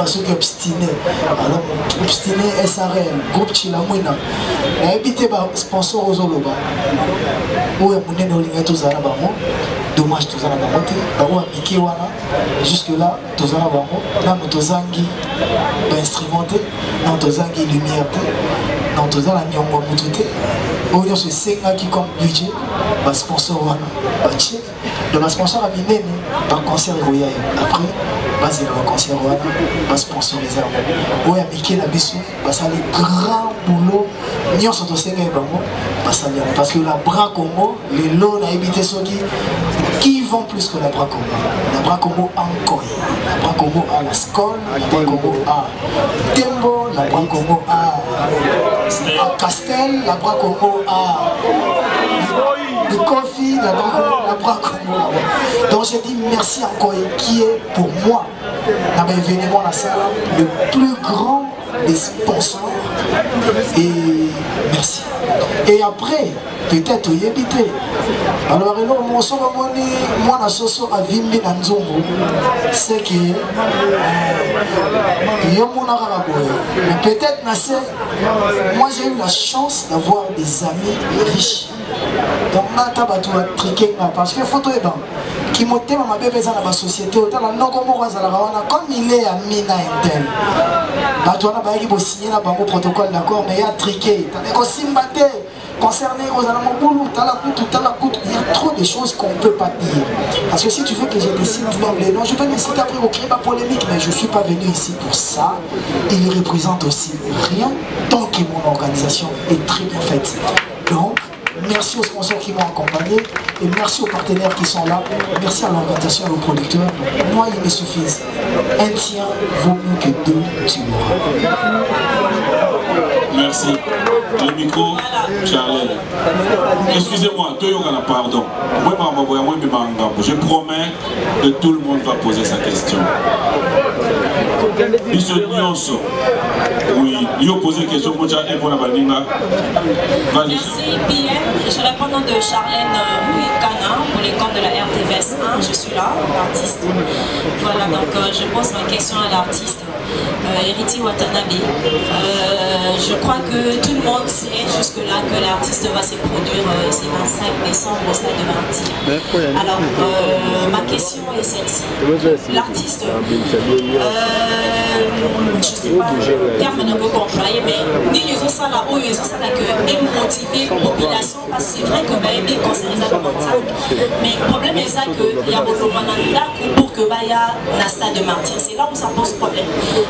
ceux qui obstinés. Alors, obstiné SRL, groupe Chilamouina. Et habité par sponsor aux Oloba. Où est mon énolinga tous à la bamo. Dommage tous à la bamote. Où est Miki Wana. Jusque-là, tous à la bamo. Là, nous tous angi instrumenté. Nous tous angi lumière. Nous tous à la nyongo moutoute. Où est ce senga qui comme budget. Bas sponsor Wana. Baché. De ma sponsor à Minene. Par concert Royal. Après. Base de la concert va sponsoriser oui Mickey na biso parce que les grands boulot ni on s'entend parce que la Bra Congo les lots na habité ceux qui vont plus que la Bra Congo. La Bra Congo encore la Bra Congo à la Skol, la Bra Congo à Tembo, la Bra Congo à Castel, la Bra Congo à de Kofi, la Bra Congo. Donc j'ai dit merci encore qui est pour moi dans l'événement la salle le plus grand des sponsors et merci. Et après peut-être y habiter. Alors moi na soso a vimbi na nzongo c'est que mais peut-être moi j'ai eu la chance d'avoir des amis riches. Donc maintenant parce que photo est bon qui monte ma bébé dans la société autant la non comme il est à Mina Intel on a qui signer la banque protocole d'accord mais il y a triqué concerné aux Alamoboulou, il y a trop de choses qu'on ne peut pas dire. Parce que si tu veux que je décide même les noms, je peux décider après au créer ma polémique, mais je ne suis pas venu ici pour ça. Il ne représente aussi rien tant que mon organisation est très bien faite. Donc, merci aux sponsors qui m'ont accompagné et merci aux partenaires qui sont là. Merci à l'organisation et aux producteurs. Moi, il me suffit. Un tien vaut mieux que deux tueurs. Merci. Le micro, Charles. Excusez-moi, pardon. Je promets que tout le monde va poser sa question. Oui, il a posé une question pour la Balinga. Merci, PM. Je réponds au nom de Charlène Mouikana pour les comptes de la RTVS 1. Je suis là, l'artiste. Voilà, donc je pose ma question à l'artiste. Héritier Watanabe. Je crois que tout le monde sait jusque-là que l'artiste va se produire c'est 25 décembre au Stade de Martyrs. Alors, ma question est celle-ci. L'artiste, je ne sais pas le terme qu'on peut employer, mais ni les autres là où ils sont là que motiver la population parce que c'est vrai que les conseils sont mais le problème est ça qu'il y a beaucoup de pour que il y a un Stade de Martyrs. C'est là où ça pose problème.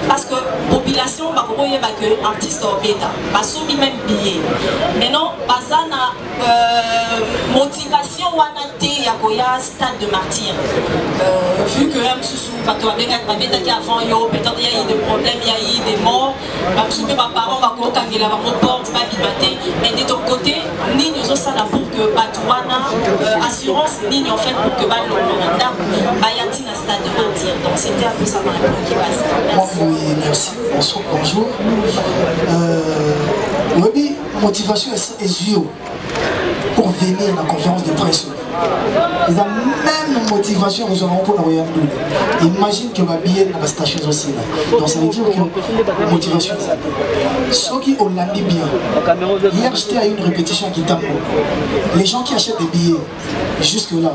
Parce que la population va que artiste au bêta. Parce que même billet. Maintenant, Bazana motivation wanate ya koya stade de martyr. Vu que même sous bateau avec avant yo peut-être il y a eu des problèmes, il y a eu des morts. Même si mes parents va contacter la porte pas bibaté, mais de ton côté, ni nous ça là pour que Batouana assurance ni en fait pour que Bal Lomanda bayati na stade de martyr. Donc c'était un peu ça ma réponse qui passe. Merci. Oui, merci. Bonjour. Oui, motivation est yeux pour venir à la conférence de presse. Ils ont même motivation nous avons pour la Royaume. Imagine que ma billet dans la station aussi. Donc ça veut dire que motivation. Ceux qui ont l'année bien. Hier j'étais à une répétition qui tape. Les gens qui achètent des billets jusque là.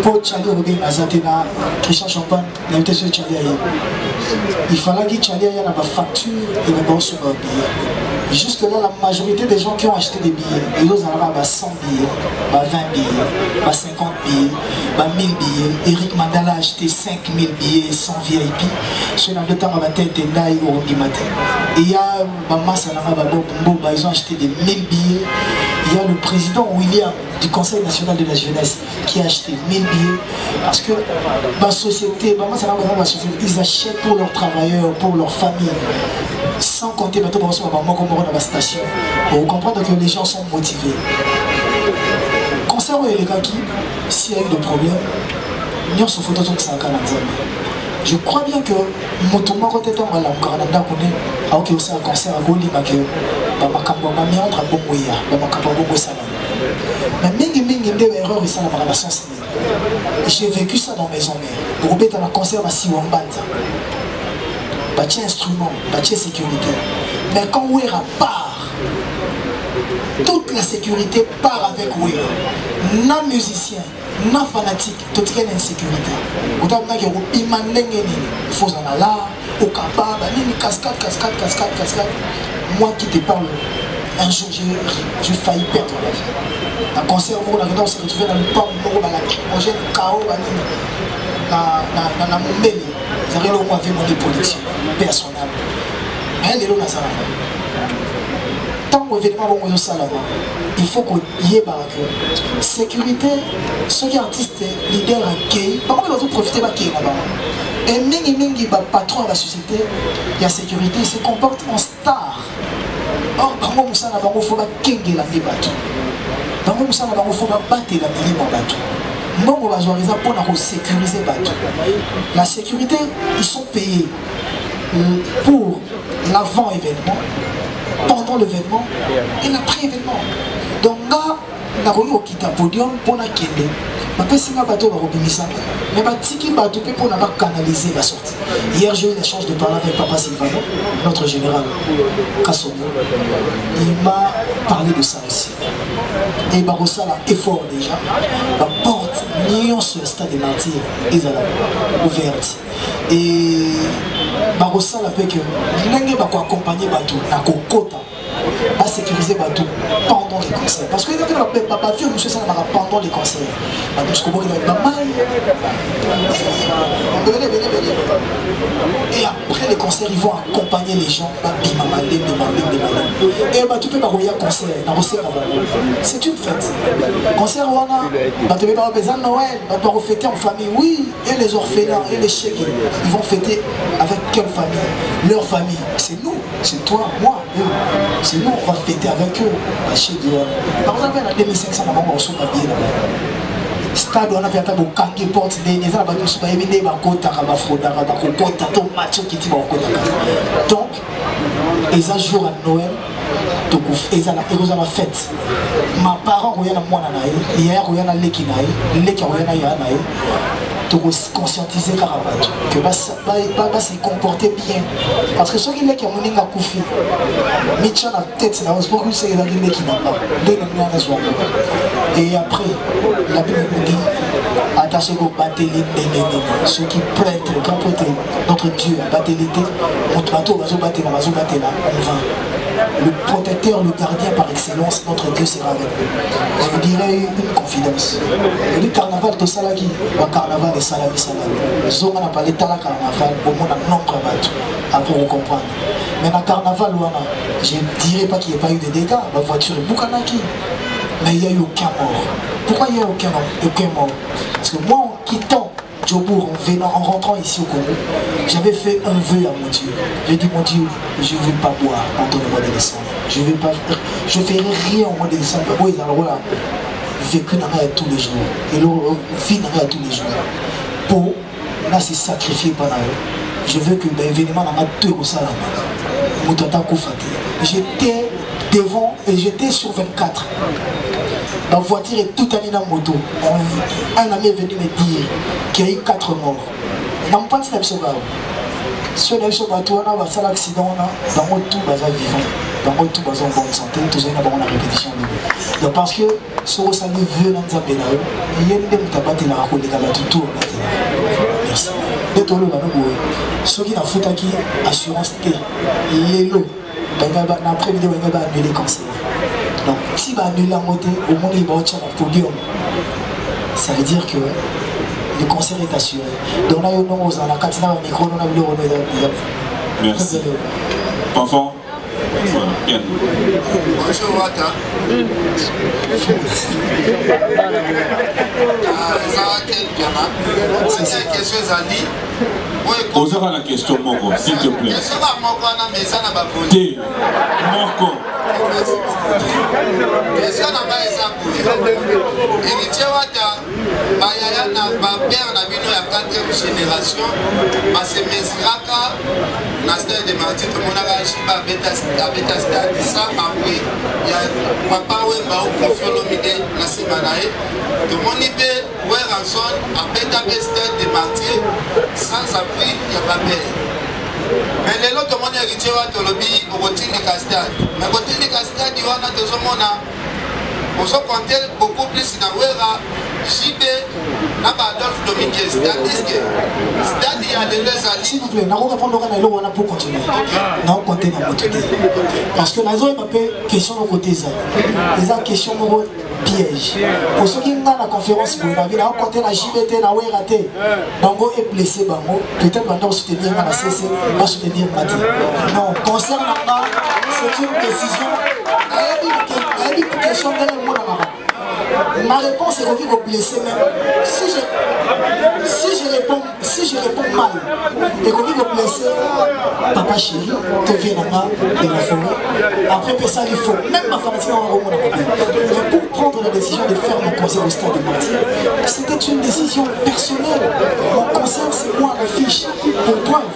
Pour Tchali Robin Azatena, Christian Champagne, l'invité sur Tchali Aye. Il fallait que Tchali Aye ait une facture et une bourse sur un billet. Jusque là, la majorité des gens qui ont acheté des billets, ils ont 100 billets, 20 billets, 50 billets, 1000 billets. Eric Mandala a acheté 5000 billets sans VIP. Sur le temps, on va tête et naï au matin. Et il y a Maman Salama Babo Bumbo, ils ont acheté des 1000 billets. Il y a le président William du Conseil national de la jeunesse qui a acheté 1000 billets parce que ma société, ils achètent pour leurs travailleurs, pour leurs familles. Sans compter maintenant pour dans la station. Pour comprendre que les gens sont motivés. Concernant les gars qui, s'il y a eu des problèmes, nous sommes photos que c'est un Canadien. Je crois bien que mon tournoi quand était dans le Canada connaît, alors qu'il y a un concert à Goli, mais que ma entre Bongoya, Bongo Salon. Mais mingi des erreurs ici dans la sens. J'ai vécu ça dans mes hommes. Pour remettre un concert à Siwambanda. Bâti instrument, bâti sécurité. Mais quand Ouera part, toute la sécurité part avec Ouera. Na musicien, na fanatique, toute une insécurité. Vous avez dit que il faut en aller, au Kaba, cascade. Moi qui te parle, un jour j'ai failli perdre la vie. Un concert où on s'est retrouvé dans le port, on j'ai un chaos, dans mon belly. Vous avez mon politique personnelle. Mais elle est là dans sa tant qu'événement il faut qu'il y ait une sécurité. Ceux qui sont artistes, leaders, accueillent. Par contre, ils vont profiter de là-bas. Et mingi patron de la société, il y a sécurité, il se comporte en star. Or, il faut qu'il la débat. Il faut battre la débat. Non, on va jouer pour sécuriser bateau. La sécurité, ils sont payés pour l'avant-événement, pendant l'événement et l'après-événement. Donc là, on a eu un podium pour la kende. Si on a bateau, on va mais on va pour canaliser la sortie. Hier, j'ai eu la chance de parler avec Papa Silvano, notre général Kassomo. Il m'a parlé de ça aussi. Et Barossa a effort déjà. La porte, millions sur le stade des martyrs, ils ont ouverte. Et Barossa a fait que nous avons accompagné Batou, à sécuriser Batou pendant les concerts. Parce que papa vieux, monsieur, ça pendant les concerts. Et après les concerts, ils vont accompagner les gens. Et Batou peut pas concert. C'est une fête. Concert, Batou peut pas besoin de Noël. Batou va fêter en famille. Oui, et les orphelins, et les chèques, ils vont fêter avec quelle famille? Leur famille. C'est nous, c'est toi, moi, eux. C'est nous, on va fêter avec eux. Par exemple, on a 2500 on a papier là-bas. Stade, on a fait un kangi porte des gens qui ont été donc, ils ont joué à Noël, ils ont la fête. Ma parent, hier, ils ont l'équipe, de conscientiser Karabato, que va se comporter bien. Parce que ceux qui ont un koufi, Mitchan a tête, c'est pour que c'est la qui n'a pas. Et après, la Bible nous dit attention au batelité, ceux qui prêtent, le grand prêtre, notre Dieu, batelité, notre bateau va se battre là, on va. le protecteur, le gardien par excellence, notre Dieu sera avec nous. Je vous dirais une confidence. Le carnaval, tout ça là qui, le carnaval est salami salami. Zonga n'a pas l'état la carnaval, au moins un nombre de bateaux, après vous comprendre. Mais dans le carnaval, je ne dirais pas qu'il n'y ait pas eu de dégâts, la voiture est boukanaki. Mais il n'y a eu aucun mort. Pourquoi il n'y a aucun mort? Parce que moi, en quittant Djobour, en rentrant ici au Congo, j'avais fait un vœu à mon Dieu. J'ai dit, mon Dieu, je ne vais pas boire pendant le mois de décembre. Je ne ferai rien au mois de décembre. Oui, alors là, vécu dans tous les jours. Et le vie dans tous les jours. Pour, là, c'est sacrifié pendant eux. Je veux que l'événement n'a pas tout au salon. J'étais devant et j'étais sur 24. La voiture est toute année dans la moto. Un ami est venu me dire qu'il y a eu 4 morts. Dans le point de vue, si on a eu ce bateau, on a fait l'accident, dans le tout, on est vivant. Dans le tout, on est en bonne santé. Tout ça, on a une répétition. Donc, parce que ce que ça nous veut dans le pays, il y a des gens qui ont été tout. Merci. Ceux qui ont fait assurance T, les lots, après-midi, on va annuler comme ça. Donc, si on annule la montée, au moment où il va au podium, ça veut dire que le concert est assuré. Donc, là, on a un micro, on a le micro. Merci. Enfant. Bonjour Wata. C'est une question Zali. Posez-moi la question Moko, s'il te plaît. T. Moko. Question Héritier Wata, Bayaya na père na bino ya 4e génération, se mesiraka na stade de Martyrs, tout le monde a chiba beta stade, ça après, il y a papa Wemba ou Kofiolomide na Simanae, tout le monde ibe Weranson a beta stade de Martyrs, sans appui, il y a pas père. Mais les autres, tout le monde est héritier Wata lobby au routine de Castade. Mais au routine de Castade, il y a tout le monde. On se compte beaucoup plus dans Wera, JB, Adolphe Dominguez. C'est-à-dire que il y a des alliés. S'il vous plaît, nous allons répondre à l'eau pour continuer. Nous allons compter dans notre côté. Parce que nous avons une question de côté. Les questions de piège. Pour ceux qui sont dans la conférence, nous allons compter la JBT, la Wera. Bango est blessé, Bango. Peut-être qu'on doit soutenir la CC, on va soutenir Mati. Non, concernant c'est une décision. Il y a une question de ma réponse est revenue au blessé même. Si je réponds mal, et revenue au blessé, papa chéri, tu viens de la forêt. Après, ça il faut. Même ma femme est en Rome. Mais pour prendre la décision de faire mon concert au stade de Martyrs, c'était une décision personnelle. Mon concert, c'est moi à l'affiche. Pour preuve,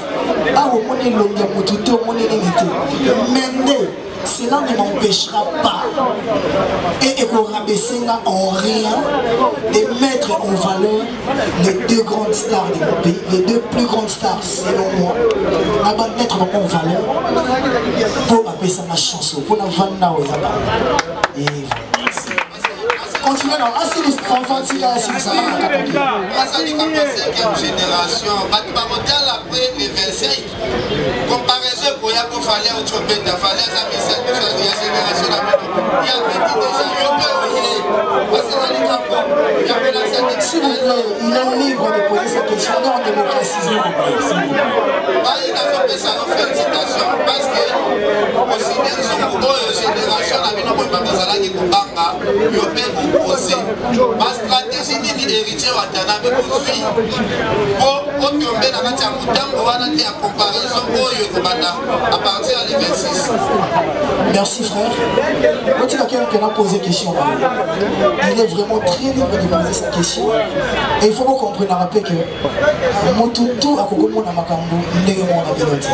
ah, au monde est long, il y a mon tuteur, au monde est limité. Mais cela ne m'empêchera pas et pour rabaisser en rien de mettre en valeur les 2 grandes stars de mon pays, les 2 plus grandes stars selon moi, de mettre en valeur pour appeler ça ma chanson, pour la vendre aux abats. Et continuez, non, assez de fanfantique, ça va. Azali comme la 5e génération, après les 25, comparaison pour Yako Falia ou Chopeta, Falia Zami 7 génération il y avait déjà s'il vous plaît, il est libre de poser sa question en démocratie. Il a fait ça en félicitation parce que aussi bien génération la vie n'a pas besoin de kubanga yopé opposé. Ma stratégie ni héritier Watanabe poursuit pour tomber dans la tiamutambo wana te à comparaison oyo kobanda à partir de 26. Merci frère. Quand il y a quelqu'un qui a posé question, il est vraiment très libre de poser sa question. Et il faut qu'on comprenne à rappeler que Motutu a Kokomo na Makambu ndenge mon abiloti.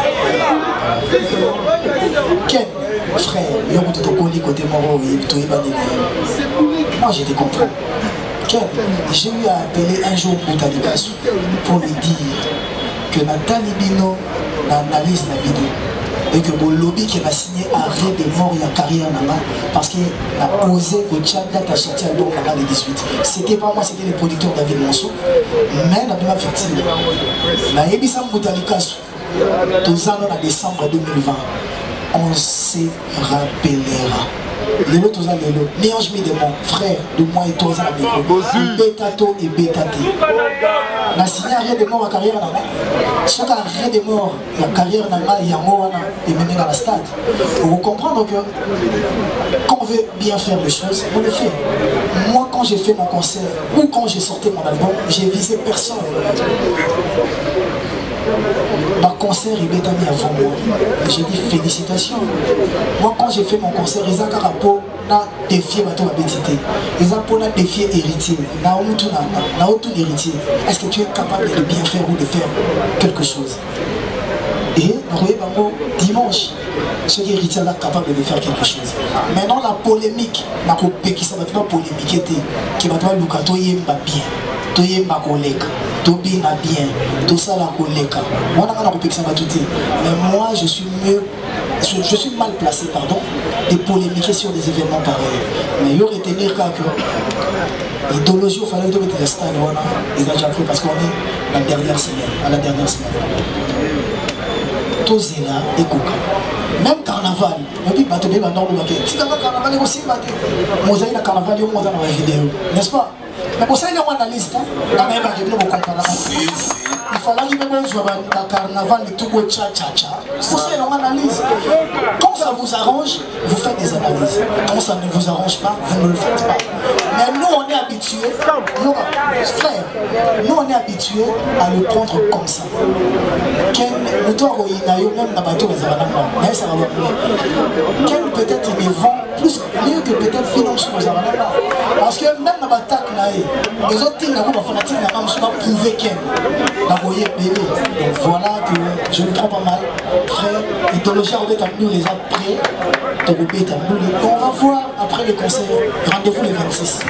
Quel frère, Yobutu Tokoli côté Moro et Toy Banini. Moi j'ai des compris. J'ai eu à appeler un jour Boutalikas pour lui dire que Nathalie Bino n'analyse la vidéo. Et que mon lobby qui a signé arrêt de mort il y a carrière là-bas parce qu'il a osé que Tchad a sorti un album là-bas le 18. C'était pas moi, c'était le producteur David Monceau. Mais la même victime. La Ebissam Boutalikas, tous en décembre 2020, on se rappellera. Lelo toza lelo, néange mi de mon frère, de moi et toi, Betato et Betate. Na signé arrêt de mort à carrière na moi. Ce qui arrêt de mort, la carrière na moi, il y a mort et mené dans la stade. Vous comprendre que quand on veut bien faire les choses, on le fait. Moi, quand j'ai fait mon concert ou quand j'ai sorti mon album, j'ai visé personne. Ma concert il est mis avant moi. J'ai dit félicitations. Moi quand j'ai fait mon concert, ils ont carapé na défier ma tour bétité. Ils ont pour défier héritier. Na autre héritier. Est-ce que tu es capable de bien faire ou de faire quelque chose? Et dimanche, ce héritier là capable de faire quelque chose. Maintenant la polémique, na qui ça va pas polémiquer qui va pas Lukato yemba bien. Toyemba koleka, tobina bien, tout ça la koleka. Mais moi je suis mal placé, pardon, de polémiquer sur des événements pareils. Mais il y aurait été mieux que l'idéologie, il fallait mettre les stades, ils ont déjà pris parce qu'on est à la dernière semaine. Tous là, et Coca. Même carnaval, on dit bateau de bandor de si carnaval est aussi battu. Moi j'ai carnaval, il y a dans la vidéo, n'est-ce pas? Mais pour ça, il y a une analyse, il fallait que vous jouiez dans carnaval et tout le tcha-tcha-tcha. Pour ça, il y a une analyse. Quand ça vous arrange, vous faites des analyses. Quand ça ne vous arrange pas, vous ne le faites pas. Mais nous, on est habitués, frère, nous, on est habitués à le prendre comme ça. Quel peut-être il me vend mieux que peut-être finance aux Avanaba. Parce que même dans l'attaque, les autres things, prouver qu'elle. Donc voilà que je me prends pas mal. Frère, l'idéologie nous les a prêts. On va voir après le concert. Rendez-vous les 26.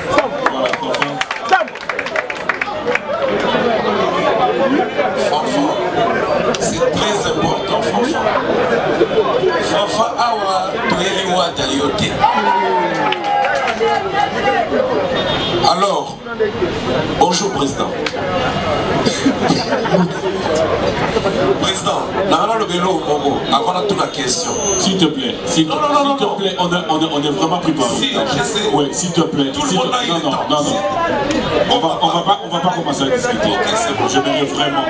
C'est très important, Fanfa. Fanfa awa toyeli wata yote. Alors, bonjour président. Président, avant toute la question. S'il te plaît, on est vraiment préparé. Si, je sais. Oui, s'il te plaît. Tout le monde a eu le temps. Non. On va pas commencer à discuter. Ok, c'est bon. Je vais vraiment.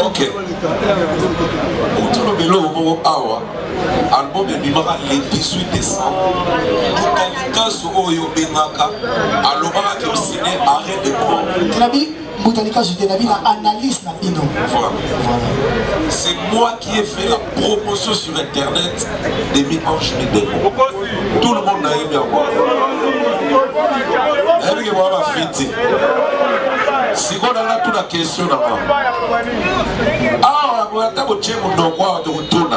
Ok. Tout le monde awa. Album ebimaka le 18 décembre. Boutanika oyo benaka alobaka ke osine arrêt de mort. Nabi Boutanika je nabi na analyse na bino. Voilà. C'est moi qui ai fait la promotion sur internet des Mi-Ange Midemo. Tout le monde a aimé avoir. Et puis voilà fête. Si on a toute la question là-bas. Ah, on a d'abord tché mon droit de retourner.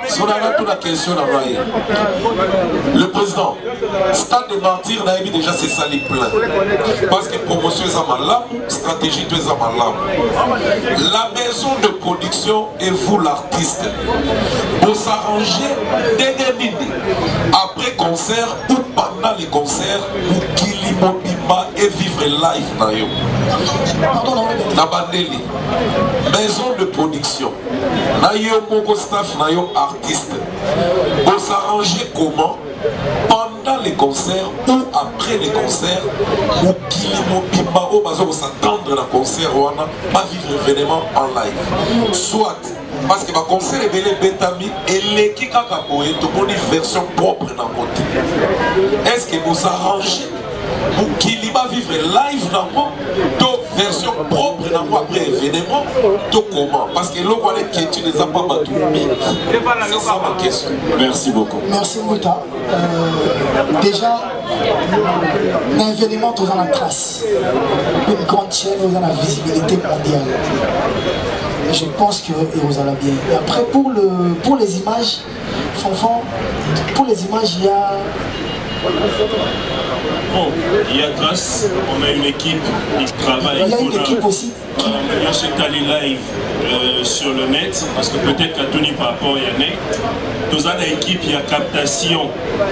Si on a toute la question là-bas. Le président, Stade de Martyrs n'a déjà c'est sali plein. Parce que promotion est à malade, stratégie est à malade. La maison de production et vous l'artiste. Pour s'arranger dès après concert ou pendant les concerts, vous kili mobima et vivre live na yo. Na bandeli. Maison de production. Na yo moko staff na yo artiste. Pour s'arranger comment? Pendant les concerts ou après les concerts, ou kili mobima ou bazo s'attendre à concert ou pas vivre événement en live. Soit parce que ma concert est belé Betami et l'équipe a une version propre dans le côté. Est-ce que vous arrangez pour qu'il va vivre live dans le version propre dans le après événement? Tout comment? Parce que l'on va les questions des appas battus. C'est ça ma question. Merci beaucoup. Merci Mouta. Déjà, l'événement, nous avons la trace. Une grande chaîne, nous avons la visibilité mondiale. Et je pense que vous allez bien. Et après, pour les images, Fanfan, pour les images, il y a... Bon, il y a grâce, on a une équipe qui travaille. Il y a une équipe aussi. Il y a ce tali live sur le net, parce que peut-être qu'à Tony par rapport à Yannick, nous avons une équipe, il y a captation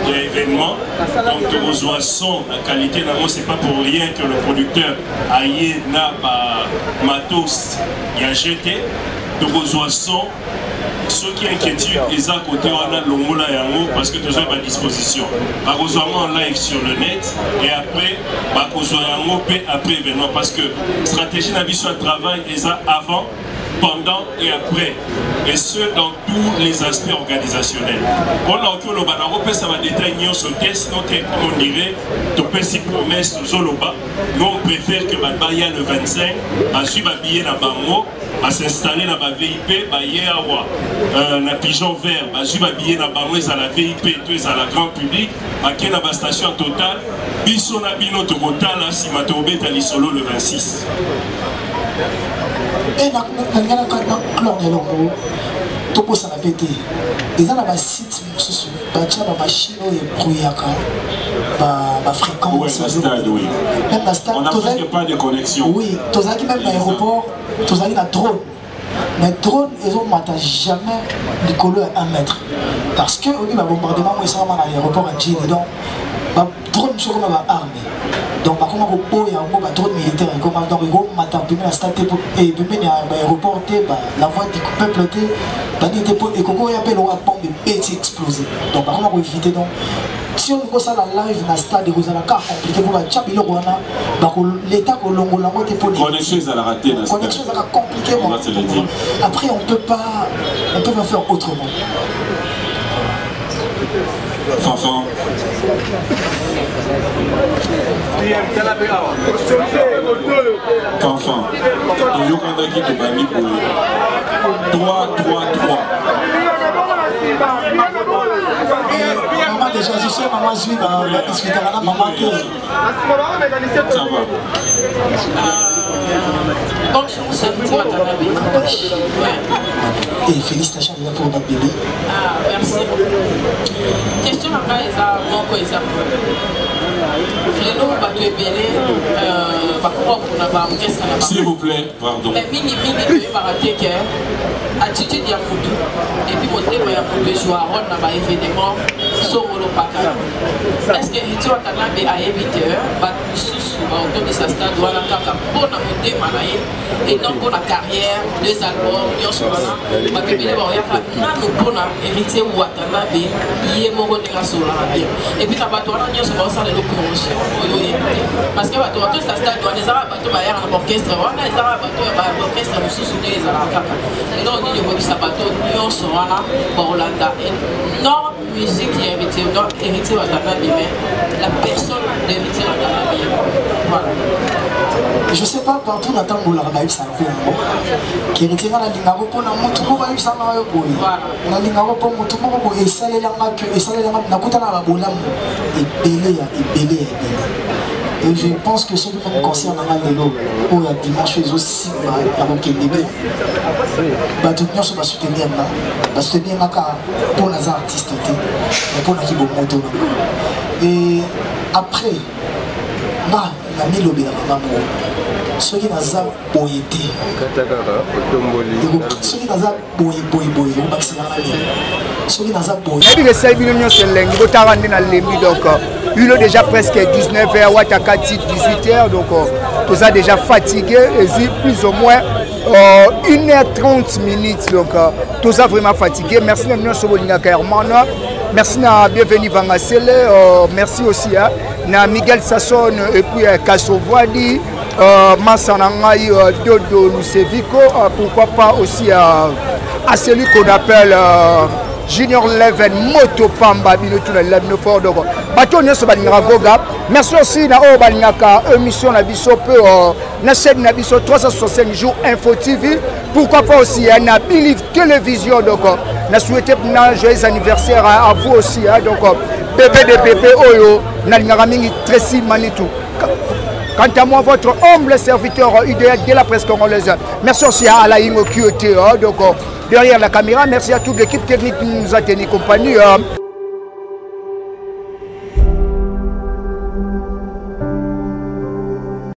de l'événement, donc de reçoit son, la qualité, c'est pas pour rien que le producteur Aïe n'a pas matos, il a jeté, de reçoit son ceux qui inquiétuent les à côté on a l'ongola yango parce que toujours à disposition. Bakozamo en live sur le net et après bakozwa yango après événement parce que stratégie d'ambition de travail est avant, pendant et après, et ce dans tous les aspects organisationnels. On a encore le banaro, ça va détailler sur le test, on dirait, tu peux s'y promesse Zoloba. Nous on préfère que Babaya le 25, à suivre un billet dans Bango, à s'installer dans ma VIP, na pigeon vert, à suivre un billet dans Bango, à la VIP, tout à la grande public, à qui dans ma station totale, Bissona Bino Togotala, si ma tombé à l'Isolo le 26. Et dans le topo ça n'a pété. Et dans la site, la machine est brouillaka, la fréquence. Oui, la stade, oui. Même la stade, on n'a presque pas de connexion. Oui, tu as même l'aéroport, tu as un drone. Mais drone, ils ont jamais du colo à 1 mètre. Parce que au niveau du bombardement, ils sont à l'aéroport en Chine. Donc, drone, c'est comme une arme. Donc, par contre, il y a un drone militaire. Donc, il y a un stade et il y a un aéroport, la voie du peuple, et il y a un bombe et explosé. Donc, par contre, il faut éviter. Donc, si on voit ça dans live, dans le stade, vous allez compliqué pour l'État pour connexion, ça a raté. Connexion, ça a compliqué. Après, on peut pas faire autrement. Fanfan. Fanfan. Toyokanda qui te bani pour 3-3-3. Maman déjà, je sais, maman suit dans discuter avec maman que ça va. Bonjour, c'est et félicitations pour notre bébé. Merci. Question à moi, mon coïsa. S'il vous plaît, pardon. Mais mini attitude ya mutu et puis motema ya mutu joua rôle na ba événement songolo pakala. Est-ce que tu as tanabe a éviter ba susu ba autobus stade wala kaka pona motema na ye et non pour la carrière des albums nyonso wana ba kebele ba ya pa nanu pona héritier watanabe yé moko de rasola bien et puis na bato wana nyonso ba osala le promotion oyo ye parce que bato autobus stade wana ezala bato ba ya na orchestre wana ezala bato ba orchestre mususu de ezala kaka et donc il y a bateau nyonso wana baolanda énorme musique qui est héritier donc héritier watanabe mais la personne d'héritier watanabe voilà. Je sais pas partout on attend bola ba ça fait qui héritier na lingaro pona mutu ko ba yisa na yo boy na lingaro po mutu ko ko esalela ngaka na kutana ba bola ebele. Et je pense que ceux qui font concert dans la vélo, où il y a dimanche aussi, il y a tout le monde va soutenir pour les artistes, pour les motos. Et après, il y a mis le bénin. Ceux qui n'ont pas boyété, ceux qui n'ont pas boyé, ceux qui n'ont pas boyé. Il est déjà presque 19h, Watakati 18h, donc tout ça déjà fatigué et plus ou moins 1h30 minutes, donc tout ça vraiment fatigué. Merci à nous, merci à Bienvenue Vangasele, merci aussi à Miguel Sasson et puis Kassovadi, Massanangaï Dodo Luseviko, pourquoi pas aussi à celui qu'on appelle Junior Leven Moto Pamba Binotu na Labino Fort donc bato nyoso balinga goga. Merci aussi na o balingaka émission na biso peu na chaîne na biso 365 jours Info TV, pourquoi pas aussi na Believe Télévision donc na souhaiter na joyeux anniversaire à vous aussi donc bébé de bébé oyo na lingaka mingi Tracy Manitou. Quant à moi, votre humble serviteur idéal de la presse congolaise. Merci aussi à Alain Okiyote, donc derrière la caméra. Merci à toute l'équipe technique qui nous a tenu compagnie.